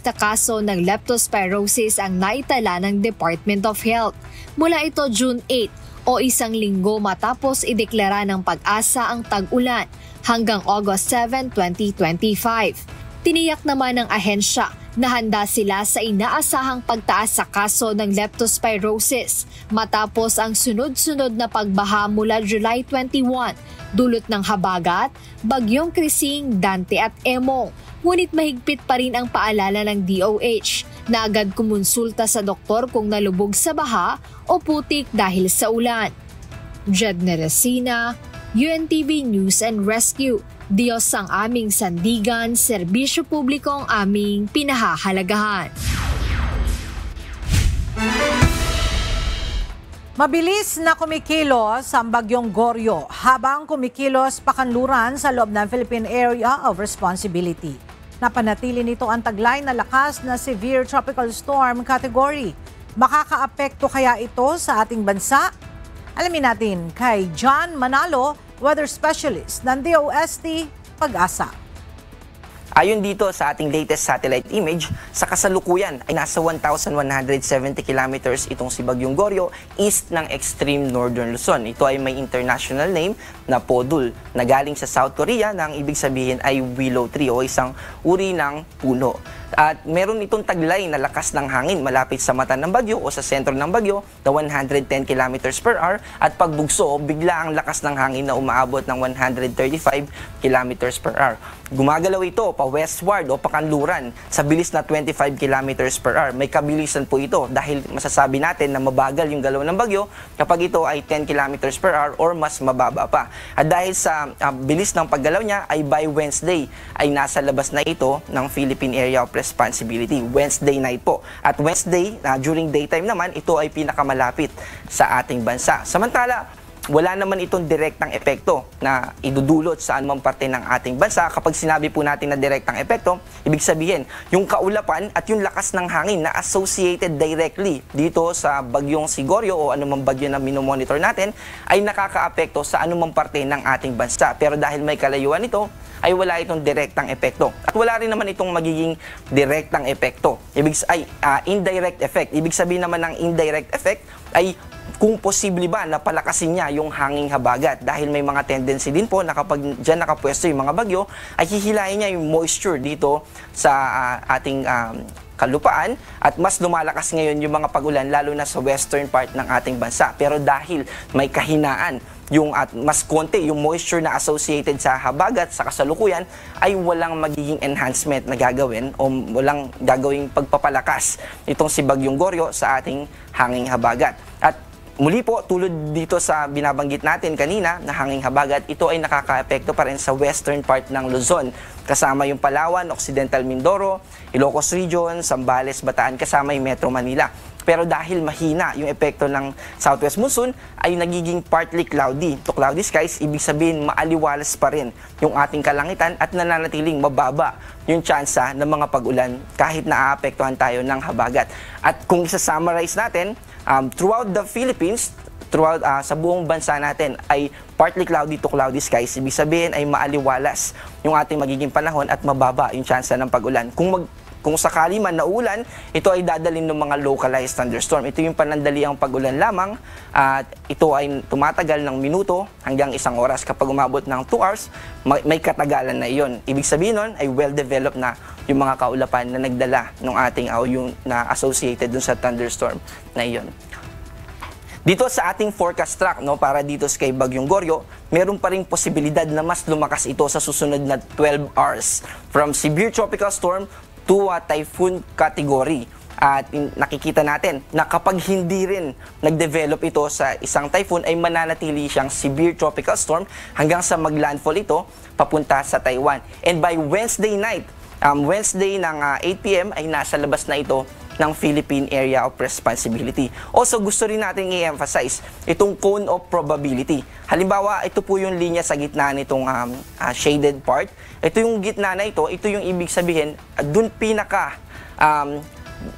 na kaso ng leptospirosis ang naitala ng Department of Health. Mula ito June 8 o isang linggo matapos ideklara ng Pag-asa ang tag-ulan hanggang August 7, 2025. Tiniyak naman ng ahensya na handa sila sa inaasahang pagtaas sa kaso ng leptospirosis matapos ang sunod-sunod na pagbaha mula July 21, dulot ng habagat, bagyong Krising, Dante at Emong. Ngunit mahigpit pa rin ang paalala ng DOH na agad kumonsulta sa doktor kung nalubog sa baha o putik dahil sa ulan. Jedne Resina, UNTV News and Rescue. Diyos ang aming sandigan, serbisyo publiko ang aming pinahahalagahan. Mabilis na kumikilos ang bagyong Goryo habang kumikilos pakanluran sa loob ng Philippine Area of Responsibility. Napanatili nito ang taglay na lakas na severe tropical storm category. Makakaapekto kaya ito sa ating bansa? Alamin natin kay John Manalo, weather specialist ng DOST Pag-asa. Ayon dito sa ating latest satellite image, sa kasalukuyan ay nasa 1,170 kilometers itong si Bagyong Goryo east ng extreme northern Luzon. Ito ay may international name na Podul na galing sa South Korea na ang ibig sabihin ay willow tree o isang uri ng puno. At meron itong taglay na lakas ng hangin malapit sa mata ng bagyo o sa sentro ng bagyo na 110 kilometers per hour at pagbugso, bigla ang lakas ng hangin na umaabot ng 135 kilometers per hour. Gumagalaw ito pa westward o pakanluran sa bilis na 25 kilometers per hour. May kabilisan po ito dahil masasabi natin na mabagal yung galaw ng bagyo kapag ito ay 10 kilometers per hour or mas mababa pa. At dahil sa bilis ng paggalaw niya ay by Wednesday ay nasa labas na ito ng Philippine Area of Responsibility. Wednesday night po. At Wednesday, during daytime naman, ito ay pinakamalapit sa ating bansa. Samantala, wala naman itong direktang epekto na idudulot sa anumang parte ng ating bansa. Kapag sinabi po natin na direktang epekto, ibig sabihin, yung kaulapan at yung lakas ng hangin na associated directly dito sa bagyong si Goryo o anumang bagyo na minomonitor natin ay nakakaapekto sa anumang parte ng ating bansa. Pero dahil may kalayuan ito, ay wala itong direktang epekto. At wala rin naman itong magiging direktang epekto. Indirect effect. Ibig sabihin naman ng indirect effect ay kung posible ba na palakasin niya yung hanging habagat dahil may mga tendency din po na kapag dyan nakapwesto yung mga bagyo ay hihilahin niya yung moisture dito sa ating kalupaan at mas lumalakas ngayon yung mga pag-ulan lalo na sa western part ng ating bansa. Pero dahil may kahinaan yung at mas konti yung moisture na associated sa habagat sa kasalukuyan ay walang magiging enhancement na gagawin o walang gagawing pagpapalakas itong si Bagyong Goryo sa ating hanging habagat. At muli po, tulad dito sa binabanggit natin kanina na hanging habagat, ito ay nakakaapekto pa rin sa western part ng Luzon. Kasama yung Palawan, Occidental Mindoro, Ilocos Region, Zambales, Bataan, kasama yung Metro Manila. Pero dahil mahina yung epekto ng southwest monsoon, ay nagiging partly cloudy to cloudy skies, ibig sabihin maaliwalas pa rin yung ating kalangitan at nananatiling mababa yung tsansa ng mga pag-ulan kahit naaapektuhan tayo ng habagat. At kung isa-summarize natin, throughout the Philippines, sa buong bansa natin ay partly cloudy to cloudy skies. Ibig sabihin ay maaliwalas yung ating magiging panahon at mababa yung tsansa ng pag-ulan. Kung sakali man naulan, ito ay dadalhin ng mga localized thunderstorm. Ito yung panandaliang pag-ulan lamang at ito ay tumatagal ng minuto hanggang 1 oras. Kapag umabot ng 2 hours, may katagalan na iyon. Ibig sabihin nun ay well-developed na yung mga kaulapan na nagdala ng ating yung na associated dun sa thunderstorm na iyon. Dito sa ating forecast track, para dito sa kay Bagyong Goryo, meron pa ring posibilidad na mas lumakas ito sa susunod na 12 hours from severe tropical storm to typhoon category. At nakikita natin na kapag hindi rin nag-develop ito sa isang typhoon ay mananatili siyang severe tropical storm hanggang sa maglandfall ito papunta sa Taiwan. And by Wednesday night, Wednesday ng 8 p.m. ay nasa labas na ito ng Philippine Area of Responsibility. Also, gusto rin natin i-emphasize itong cone of probability. Halimbawa, ito po yung linya sa gitna nitong shaded part. Ito yung gitna na ito yung ibig sabihin, dun pinaka,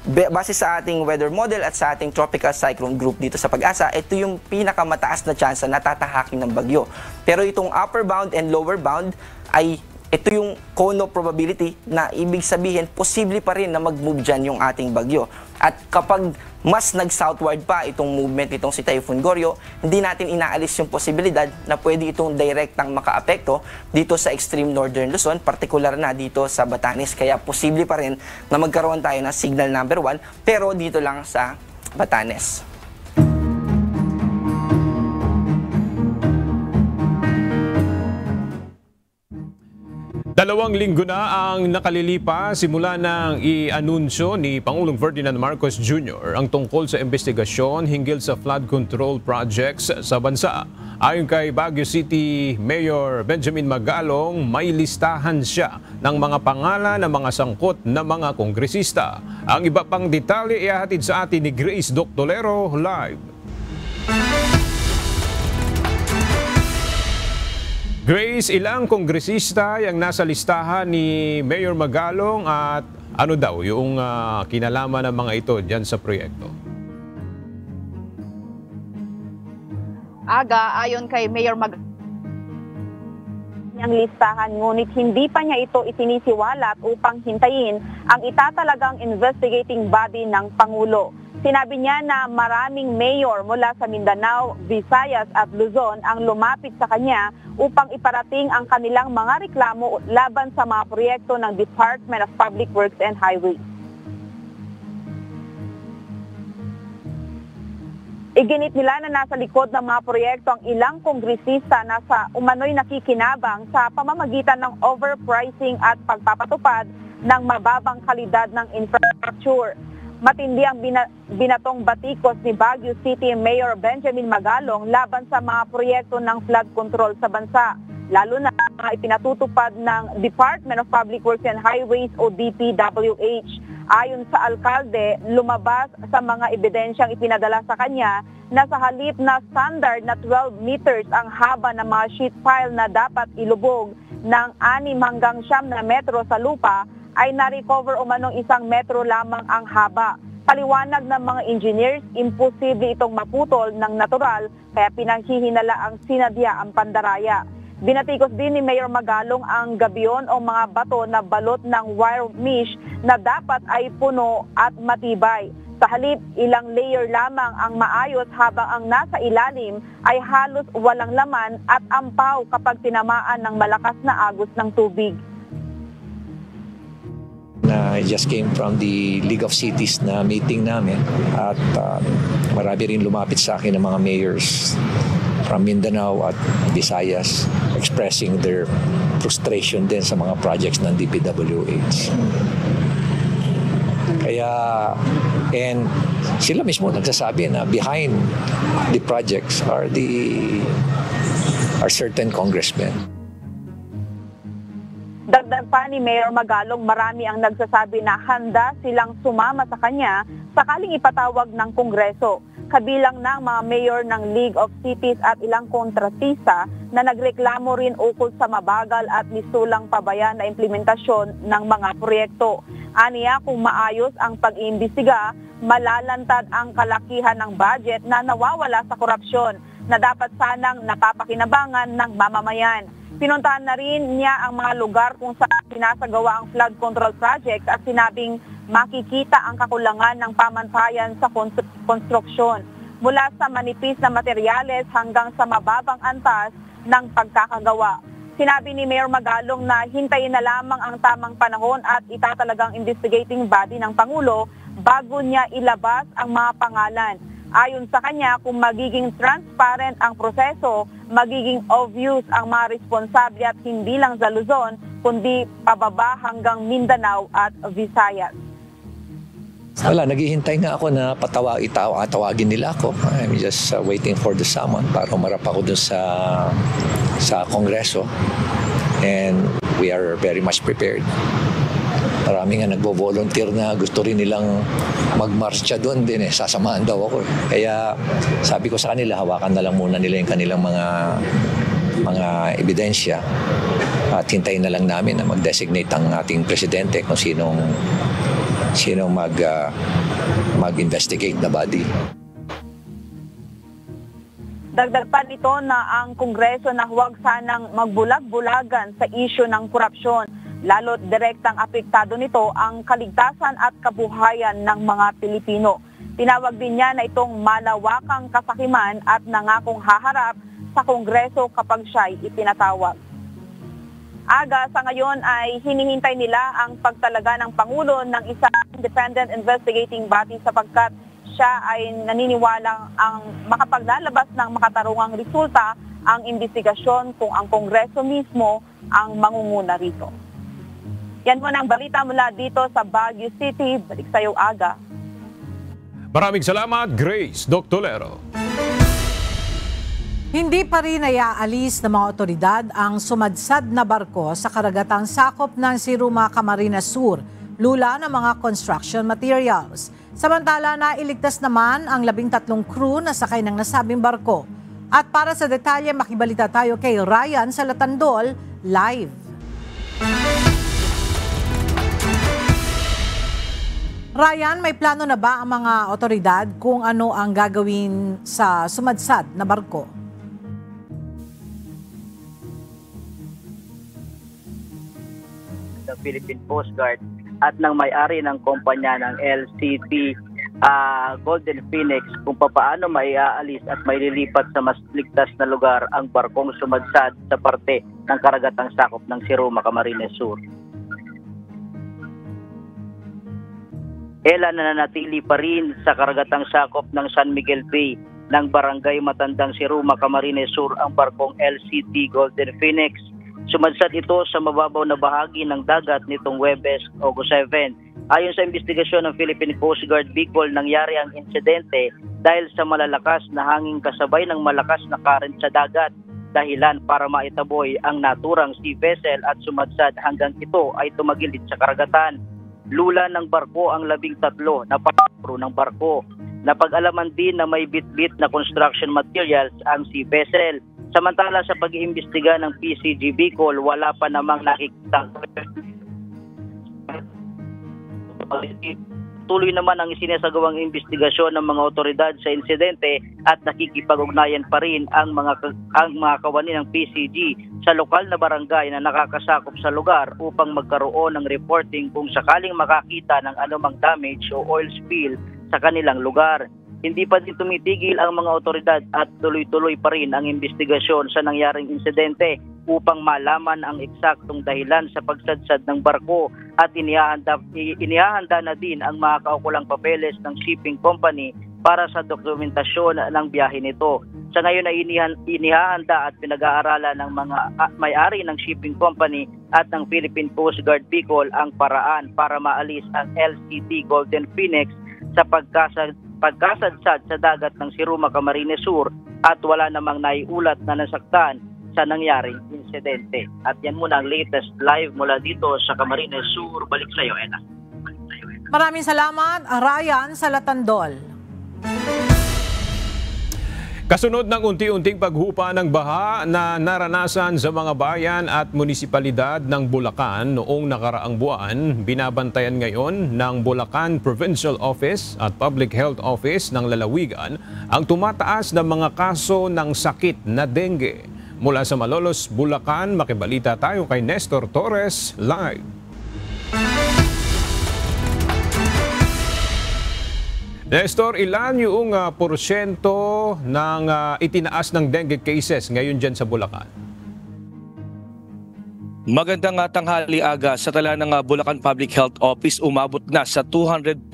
base sa ating weather model at sa ating tropical cyclone group dito sa Pag-asa, ito yung pinakamataas na tsansa na tatahakin ng bagyo. Pero itong upper bound and lower bound ay ito yung cone of probability na ibig sabihin, posible pa rin na mag-move dyan yung ating bagyo. At kapag mas nag-southward pa itong movement itong si Typhoon Goryo, hindi natin inaalis yung posibilidad na pwede itong direktang makaapekto dito sa extreme northern Luzon, partikular na dito sa Batanes. Kaya posible pa rin na magkaroon tayo ng signal number 1, pero dito lang sa Batanes. 2 linggo na ang nakalilipas simula nang i-anunsyo ni Pangulong Ferdinand Marcos Jr. ang tungkol sa investigasyon hinggil sa flood control projects sa bansa. Ayon kay Baguio City Mayor Benjamin Magalong, may listahan siya ng mga pangalan ng mga sangkot na mga kongresista. Ang iba pang detalye ihahatid sa atin ni Grace Doctolero live. Grace, ilang kongresista ang nasa listahan ni Mayor Magalong at ano daw yung kinalaman ng mga ito dyan sa proyekto? Ayon kay Mayor Magalong, ang listahan, ngunit hindi pa niya ito isinisiwalat upang hintayin ang itatalagang investigating body ng Pangulo. Sinabi niya na maraming mayor mula sa Mindanao, Visayas at Luzon ang lumapit sa kanya upang iparating ang kanilang mga reklamo laban sa mga proyekto ng Department of Public Works and Highways. Iginit nila na nasa likod ng mga proyekto ang ilang kongresista na sa umano'y nakikinabang sa pamamagitan ng overpricing at pagpapatupad ng mababang kalidad ng infrastructure. Matindi ang binatong batikos ni Baguio City Mayor Benjamin Magalong laban sa mga proyekto ng flood control sa bansa, lalo na mga ipinatutupad ng Department of Public Works and Highways o DPWH. Ayon sa alkalde, lumabas sa mga ebidensyang ipinadala sa kanya na sa halip na standard na 12 meters ang haba ng mga sheet pile na dapat ilubog ng 6 hanggang 9 na metro sa lupa, ay na-recover umanong 1 metro lamang ang haba. Paliwanag ng mga engineers, imposible itong maputol ng natural, kaya pinanghihinala ang sinadya ang pandaraya. Binatikos din ni Mayor Magalong ang gabion o mga bato na balot ng wire mesh na dapat ay puno at matibay. Sa halip, ilang layer lamang ang maayos habang ang nasa ilalim ay halos walang laman at ampaw kapag tinamaan ng malakas na agos ng tubig. I just came from the League of Cities na meeting namin at marami rin lumapit sa akin ng mga mayors from Mindanao at Visayas expressing their frustration din sa mga projects ng DPWH. Kaya, and sila mismo nagsasabi na behind the projects are certain congressmen. Dagdag pa ni Mayor Magalong, marami ang nagsasabi na handa silang sumama sa kanya sakaling ipatawag ng Kongreso. Kabilang ng mga mayor ng League of Cities at ilang kontratista na nagreklamo rin ukol sa mabagal at misulang pabayan na implementasyon ng mga proyekto. Aniya, kung maayos ang pag-iimbestiga, malalantad ang kalakihan ng budget na nawawala sa korupsyon na dapat sanang napapakinabangan ng mamamayan. Pinuntahan na rin niya ang mga lugar kung saan sinasagawa ang flood control project at sinabing makikita ang kakulangan ng pamantayan sa konstruksyon mula sa manipis na materyales hanggang sa mababang antas ng pagkakagawa. Sinabi ni Mayor Magalong na hintayin na lamang ang tamang panahon at itatalagang investigating body ng Pangulo bago niya ilabas ang mga pangalan. Ayon sa kanya, kung magiging transparent ang proseso, magiging obvious ang mga responsable at hindi lang sa Luzon, kundi pababa hanggang Mindanao at Visayas. Wala, naghihintay nga ako na tawagin nila ako. I'm just waiting for the summon para humarap ako dun sa Kongreso. And we are very much prepared. Marami nga nagbo-volunteer na gusto rin nilang magmarsya doon din sasamahan daw ako Kaya sabi ko sa kanila, hawakan na lang muna nila yung kanilang mga ebidensya at hintayin na lang namin na mag-designate ang ating presidente kung sinong mag-investigate na body. Dagdag pa nito na ang Kongreso na huwag sanang magbulag-bulagan sa isyu ng korupsyon, lalo't direktang apektado nito ang kaligtasan at kabuhayan ng mga Pilipino. Tinawag din niya na itong malawakang kasakiman at nangakong haharap sa Kongreso kapag siya'y ipinatawag. Aga sa ngayon ay hinihintay nila ang pagtalaga ng Pangulo ng isang independent investigating body sapagkat siya ay naniniwalang ang makapaglalabas ng makatarungang resulta ang investigasyon kung ang Kongreso mismo ang mangunguna rito. Yan mo ang balita mula dito sa Baguio City. Balik sa iyo, Aga. Maraming salamat, Grace Doctolero. Hindi pa rin naiaalis ng mga otoridad ang sumadsad na barko sa karagatang sakop ng Siruma, Camarines Sur, lula ng mga construction materials. Samantala na iligtas naman ang 13 crew na sakay ng nasabing barko. At para sa detalye, makibalita tayo kay Ryan sa Latandol, live. Ryan, may plano na ba ang mga otoridad kung ano ang gagawin sa sumadsad na barko? Ng Philippine Coast Guard at ng may-ari ng kumpanya ng LCT Golden Phoenix kung paano maiaalis at maililipat sa mas ligtas na lugar ang barkong sumadsad sa parte ng karagatang sakop ng Siruma, Camarines Sur. Nananatili pa rin sa karagatang sakop ng San Miguel Bay ng Barangay Matandang Siruma, Camarines Sur ang barkong LCT Golden Phoenix. Sumadsad ito sa mababaw na bahagi ng dagat nitong Huwebes, August 7. Ayon sa investigasyon ng Philippine Coast Guard Bicol, nangyari ang insidente dahil sa malalakas na hangin kasabay ng malakas na current sa dagat. Dahilan para maitaboy ang naturang sea vessel at sumadsad hanggang ito ay tumagilid sa karagatan. Lula ng barko ang 13 na pakro ng barko. Napag-alaman din na may bit-bit na construction materials ang sea vessel. Samantala sa pag-iimbestiga ng PCG Bicol, wala pa namang nakikita. Tuloy naman ang isinasagawang investigasyon ng mga otoridad sa insidente at nakikipag-ugnayan pa rin ang mga kawani ng PCG sa lokal na barangay na nakakasakop sa lugar upang magkaroon ng reporting kung sakaling makakita ng anumang damage o oil spill sa kanilang lugar. Hindi pa din tumitigil ang mga otoridad at tuloy-tuloy pa rin ang investigasyon sa nangyaring insidente upang malaman ang eksaktong dahilan sa pagsadsad ng barko at inihahanda na din ang mga kaukulang papeles ng shipping company para sa dokumentasyon ng biyahe nito. Sa ngayon ay inihahanda at pinag-aaralan ng mga may-ari ng shipping company at ng Philippine Coast Guard Bicol ang paraan para maalis ang LCT Golden Phoenix sa pagkasadsad sa dagat ng Siruma, Camarines Sur at wala namang naiulat na nasaktan sa nangyaring insidente. insidente. At yan muna ang latest live mula dito sa Camarines Sur. Balik sa iyo, Ena. Maraming salamat, Ryan Salatandol. Kasunod ng unti-unting paghupa ng baha na naranasan sa mga bayan at munisipalidad ng Bulacan noong nakaraang buwan, binabantayan ngayon ng Bulacan Provincial Office at Public Health Office ng Lalawigan ang tumataas na mga kaso ng sakit na dengue. Mula sa Malolos, Bulacan, makibalita tayo kay Nestor Torres live. Nestor, ilan yung porsyento ng itinaas ng dengue cases ngayon dyan sa Bulacan? Magandang tanghali, Aga. Sa tala ng Bulacan Public Health Office, umabot na sa 244%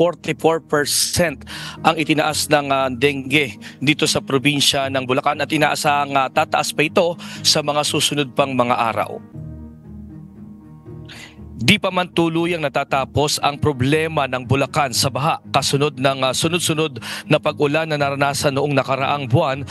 ang itinaas ng dengue dito sa probinsya ng Bulacan at inaasahang tataas pa ito sa mga susunod pang mga araw. Di pa man tuluyang natatapos ang problema ng Bulacan sa baha kasunod ng sunod-sunod na pag-ulan na naranasan noong nakaraang buwan.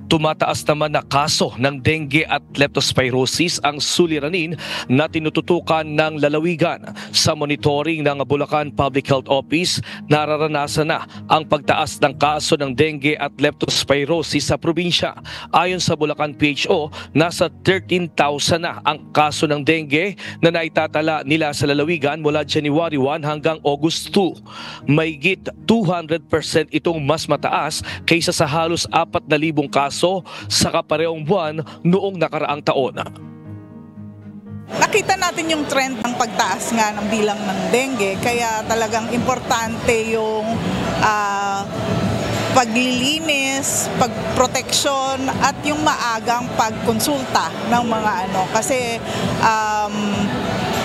Tumataas naman na kaso ng dengue at leptospirosis ang suliranin na tinututukan ng lalawigan. Sa monitoring ng Bulacan Public Health Office, nararanasan na ang pagtaas ng kaso ng dengue at leptospirosis sa probinsya. Ayon sa Bulacan PHO, nasa 13,000 na ang kaso ng dengue na naitatala nila sa lalawigan mula January 1 hanggang August 2. Mahigit 200% itong mas mataas kaysa sa halos 4,000 kaso sa kaparehong buwan noong nakaraang taon. Nakita natin yung trend ng pagtaas nga ng bilang ng dengue, kaya talagang importante yung paglilinis, pagproteksyon at yung maagang pagkonsulta ng mga kasi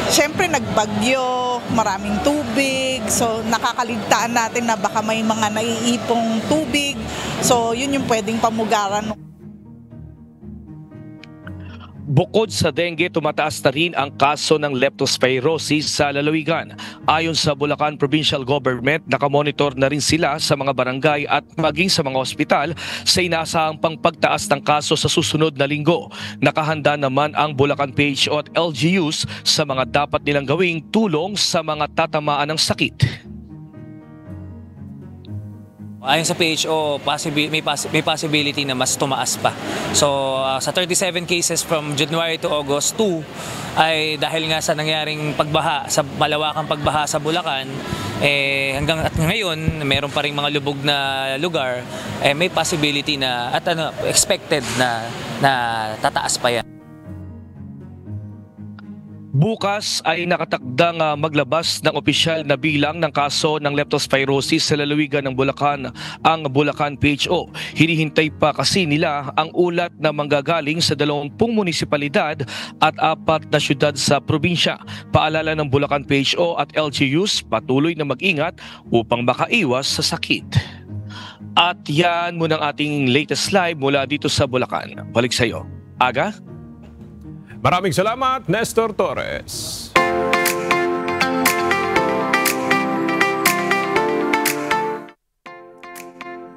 siyempre nagbagyo, maraming tubig, so nakakaligtaan natin na baka may mga naiipong tubig. So yun yung pwedeng pamugaran. Bukod sa dengue, tumataas na rin ang kaso ng leptospirosis sa lalawigan. Ayon sa Bulacan Provincial Government, nakamonitor na rin sila sa mga barangay at maging sa mga ospital sa inaasahang pang pagtaas ng kaso sa susunod na linggo. Nakahanda naman ang Bulacan PHO at LGUs sa mga dapat nilang gawing tulong sa mga tatamaan ng sakit. Ayon sa PHO, may possibility na mas tumaas pa. So sa 37 cases from January to August 2 ay dahil nga sa nangyaring pagbaha, sa malawakang pagbaha sa Bulacan, hanggang at ngayon meron pa ring mga lubog na lugar, may possibility na at expected na tataas pa yan. Bukas ay nakatakdang maglabas ng opisyal na bilang ng kaso ng leptospirosis sa lalawigan ng Bulacan ang Bulacan PHO. Hinihintay pa kasi nila ang ulat na manggagaling sa 20 munisipalidad at 4 na syudad sa probinsya. Paalala ng Bulacan PHO at LGUs, patuloy na mag-ingat upang makaiwas sa sakit. At yan muna ang ating latest live mula dito sa Bulacan. Balik sa iyo, Aga. Maraming salamat, Nestor Torres.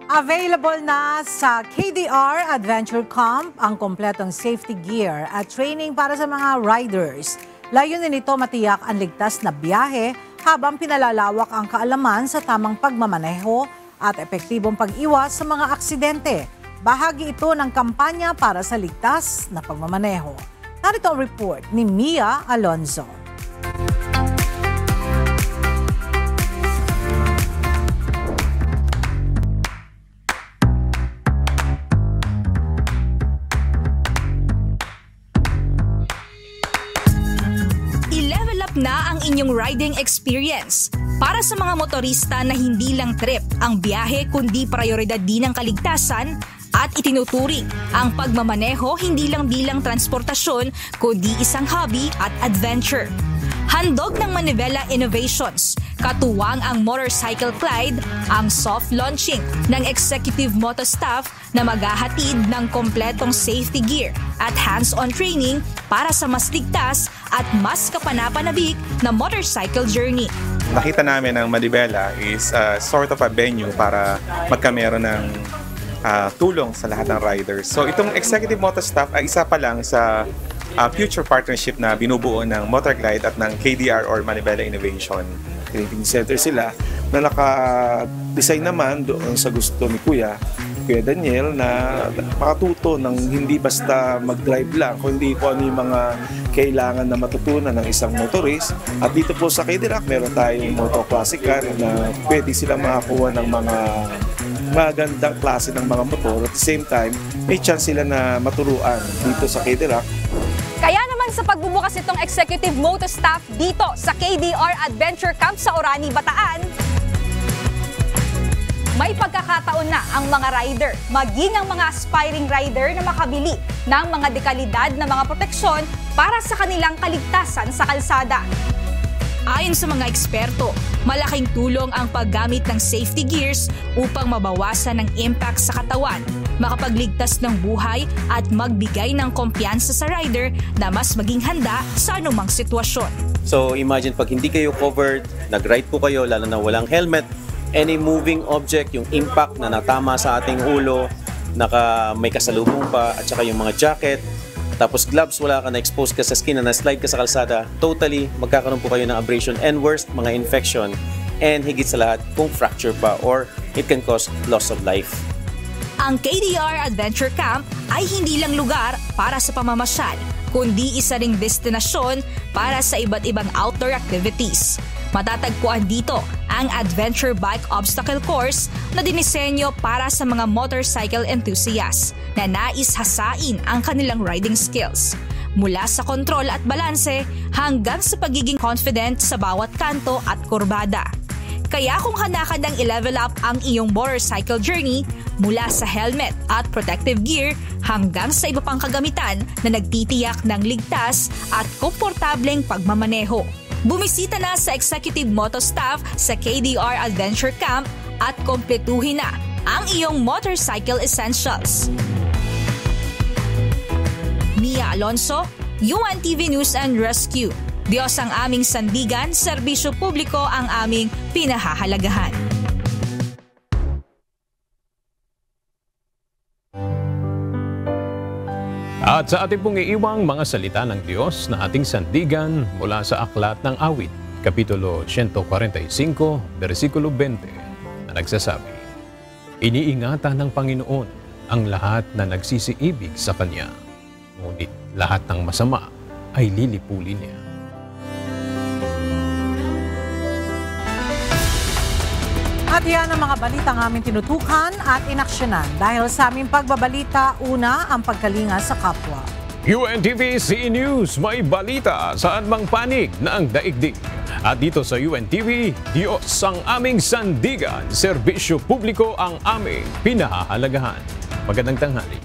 Available na sa KDR Adventure Camp ang kompletong safety gear at training para sa mga riders. Layunin nito matiyak ang ligtas na biyahe habang pinalalawak ang kaalaman sa tamang pagmamaneho at epektibong pag-iwas sa mga aksidente. Bahagi ito ng kampanya para sa ligtas na pagmamaneho. Narito ang report ni Mia Alonzo. I-level up na ang inyong riding experience. Para sa mga motorista na hindi lang trip ang biyahe kundi prioridad din ang kaligtasan, at itinuturing ang pagmamaneho hindi lang bilang transportasyon kundi isang hobby at adventure. Handog ng Manivela Innovations, katuwang ang Motorcycle Clyde, ang soft launching ng executive moto staff na maghahatid ng kompletong safety gear at hands-on training para sa mas ligtas at mas kapanapanabik na motorcycle journey. Nakita namin ang Manivela is sort of a venue para magkameron ng tulong sa lahat ng riders. So itong executive moto staff ay isa pa lang sa future partnership na binubuo ng Motorglide at ng KDR or Manibela Innovation Training Center sila na naka-design naman doon sa gusto ni Kuya Daniel na makatuto ng hindi basta mag-drive lang, kundi kung ano yung mga kailangan na matutunan ng isang motorist. At dito po sa KDRAC, meron tayong Moto Classic car na pwede sila makakuha ng mga magandang klase ng mga motor. At the same time, may chance sila na maturuan dito sa KDRAC. Kaya naman sa pagbubukas itong Executive Moto Staff dito sa KDR Adventure Camp sa Orani, Bataan, may pagkakataon na ang mga rider, maging ang mga aspiring rider na makabili ng mga dekalidad na mga proteksyon para sa kanilang kaligtasan sa kalsada. Ayon sa mga eksperto, malaking tulong ang paggamit ng safety gears upang mabawasan ang impact sa katawan, makapagligtas ng buhay at magbigay ng kumpiyansa sa rider na mas maging handa sa anumang sitwasyon. So imagine pag hindi kayo covered, nag-ride po kayo lalo na walang helmet, any moving object, yung impact na natama sa ating ulo, may kasalubong pa, at saka yung mga jacket, tapos gloves, wala ka na-expose ka sa skin na na-slide ka sa kalsada, totally magkakaroon po kayo ng abrasion and worst, mga infection, and higit sa lahat, kung fracture pa or it can cause loss of life. Ang KDR Adventure Camp ay hindi lang lugar para sa pamamasyal, kundi isa ring destinasyon para sa iba't ibang outdoor activities. Matatagpuan dito ang Adventure Bike Obstacle Course na dinisenyo para sa mga motorcycle enthusiasts na nais hasain ang kanilang riding skills. Mula sa kontrol at balanse hanggang sa pagiging confident sa bawat kanto at kurbada. Kaya kung handa ka ng i-level up ang iyong motorcycle journey mula sa helmet at protective gear hanggang sa iba pang kagamitan na nagtitiyak ng ligtas at komportableng pagmamaneho. Bumisita na sa Executive Moto Staff sa KDR Adventure Camp at kompletuhin na ang iyong motorcycle essentials. Mia Alonso, UNTV News and Rescue. Diyos ang aming sandigan, serbisyo publiko ang aming pinahahalagahan. At sa ating pong iiwang mga salita ng Diyos na ating sandigan mula sa Aklat ng Awit, Kapitulo 145, versikulo 20, na nagsasabi, iniingatan ng Panginoon ang lahat na nagsisiibig sa Kanya, ngunit lahat ng masama ay lilipulin niya. At yan ang mga balitang aming tinutukan at inaksyonan. Dahil sa aming pagbabalita, una ang pagkalinga sa kapwa. UNTV CE News, may balita saan mang panig na ang daigdig. At dito sa UNTV, Diyos ang aming sandigan, serbisyo publiko ang aming pinahahalagahan. Magandang tanghali.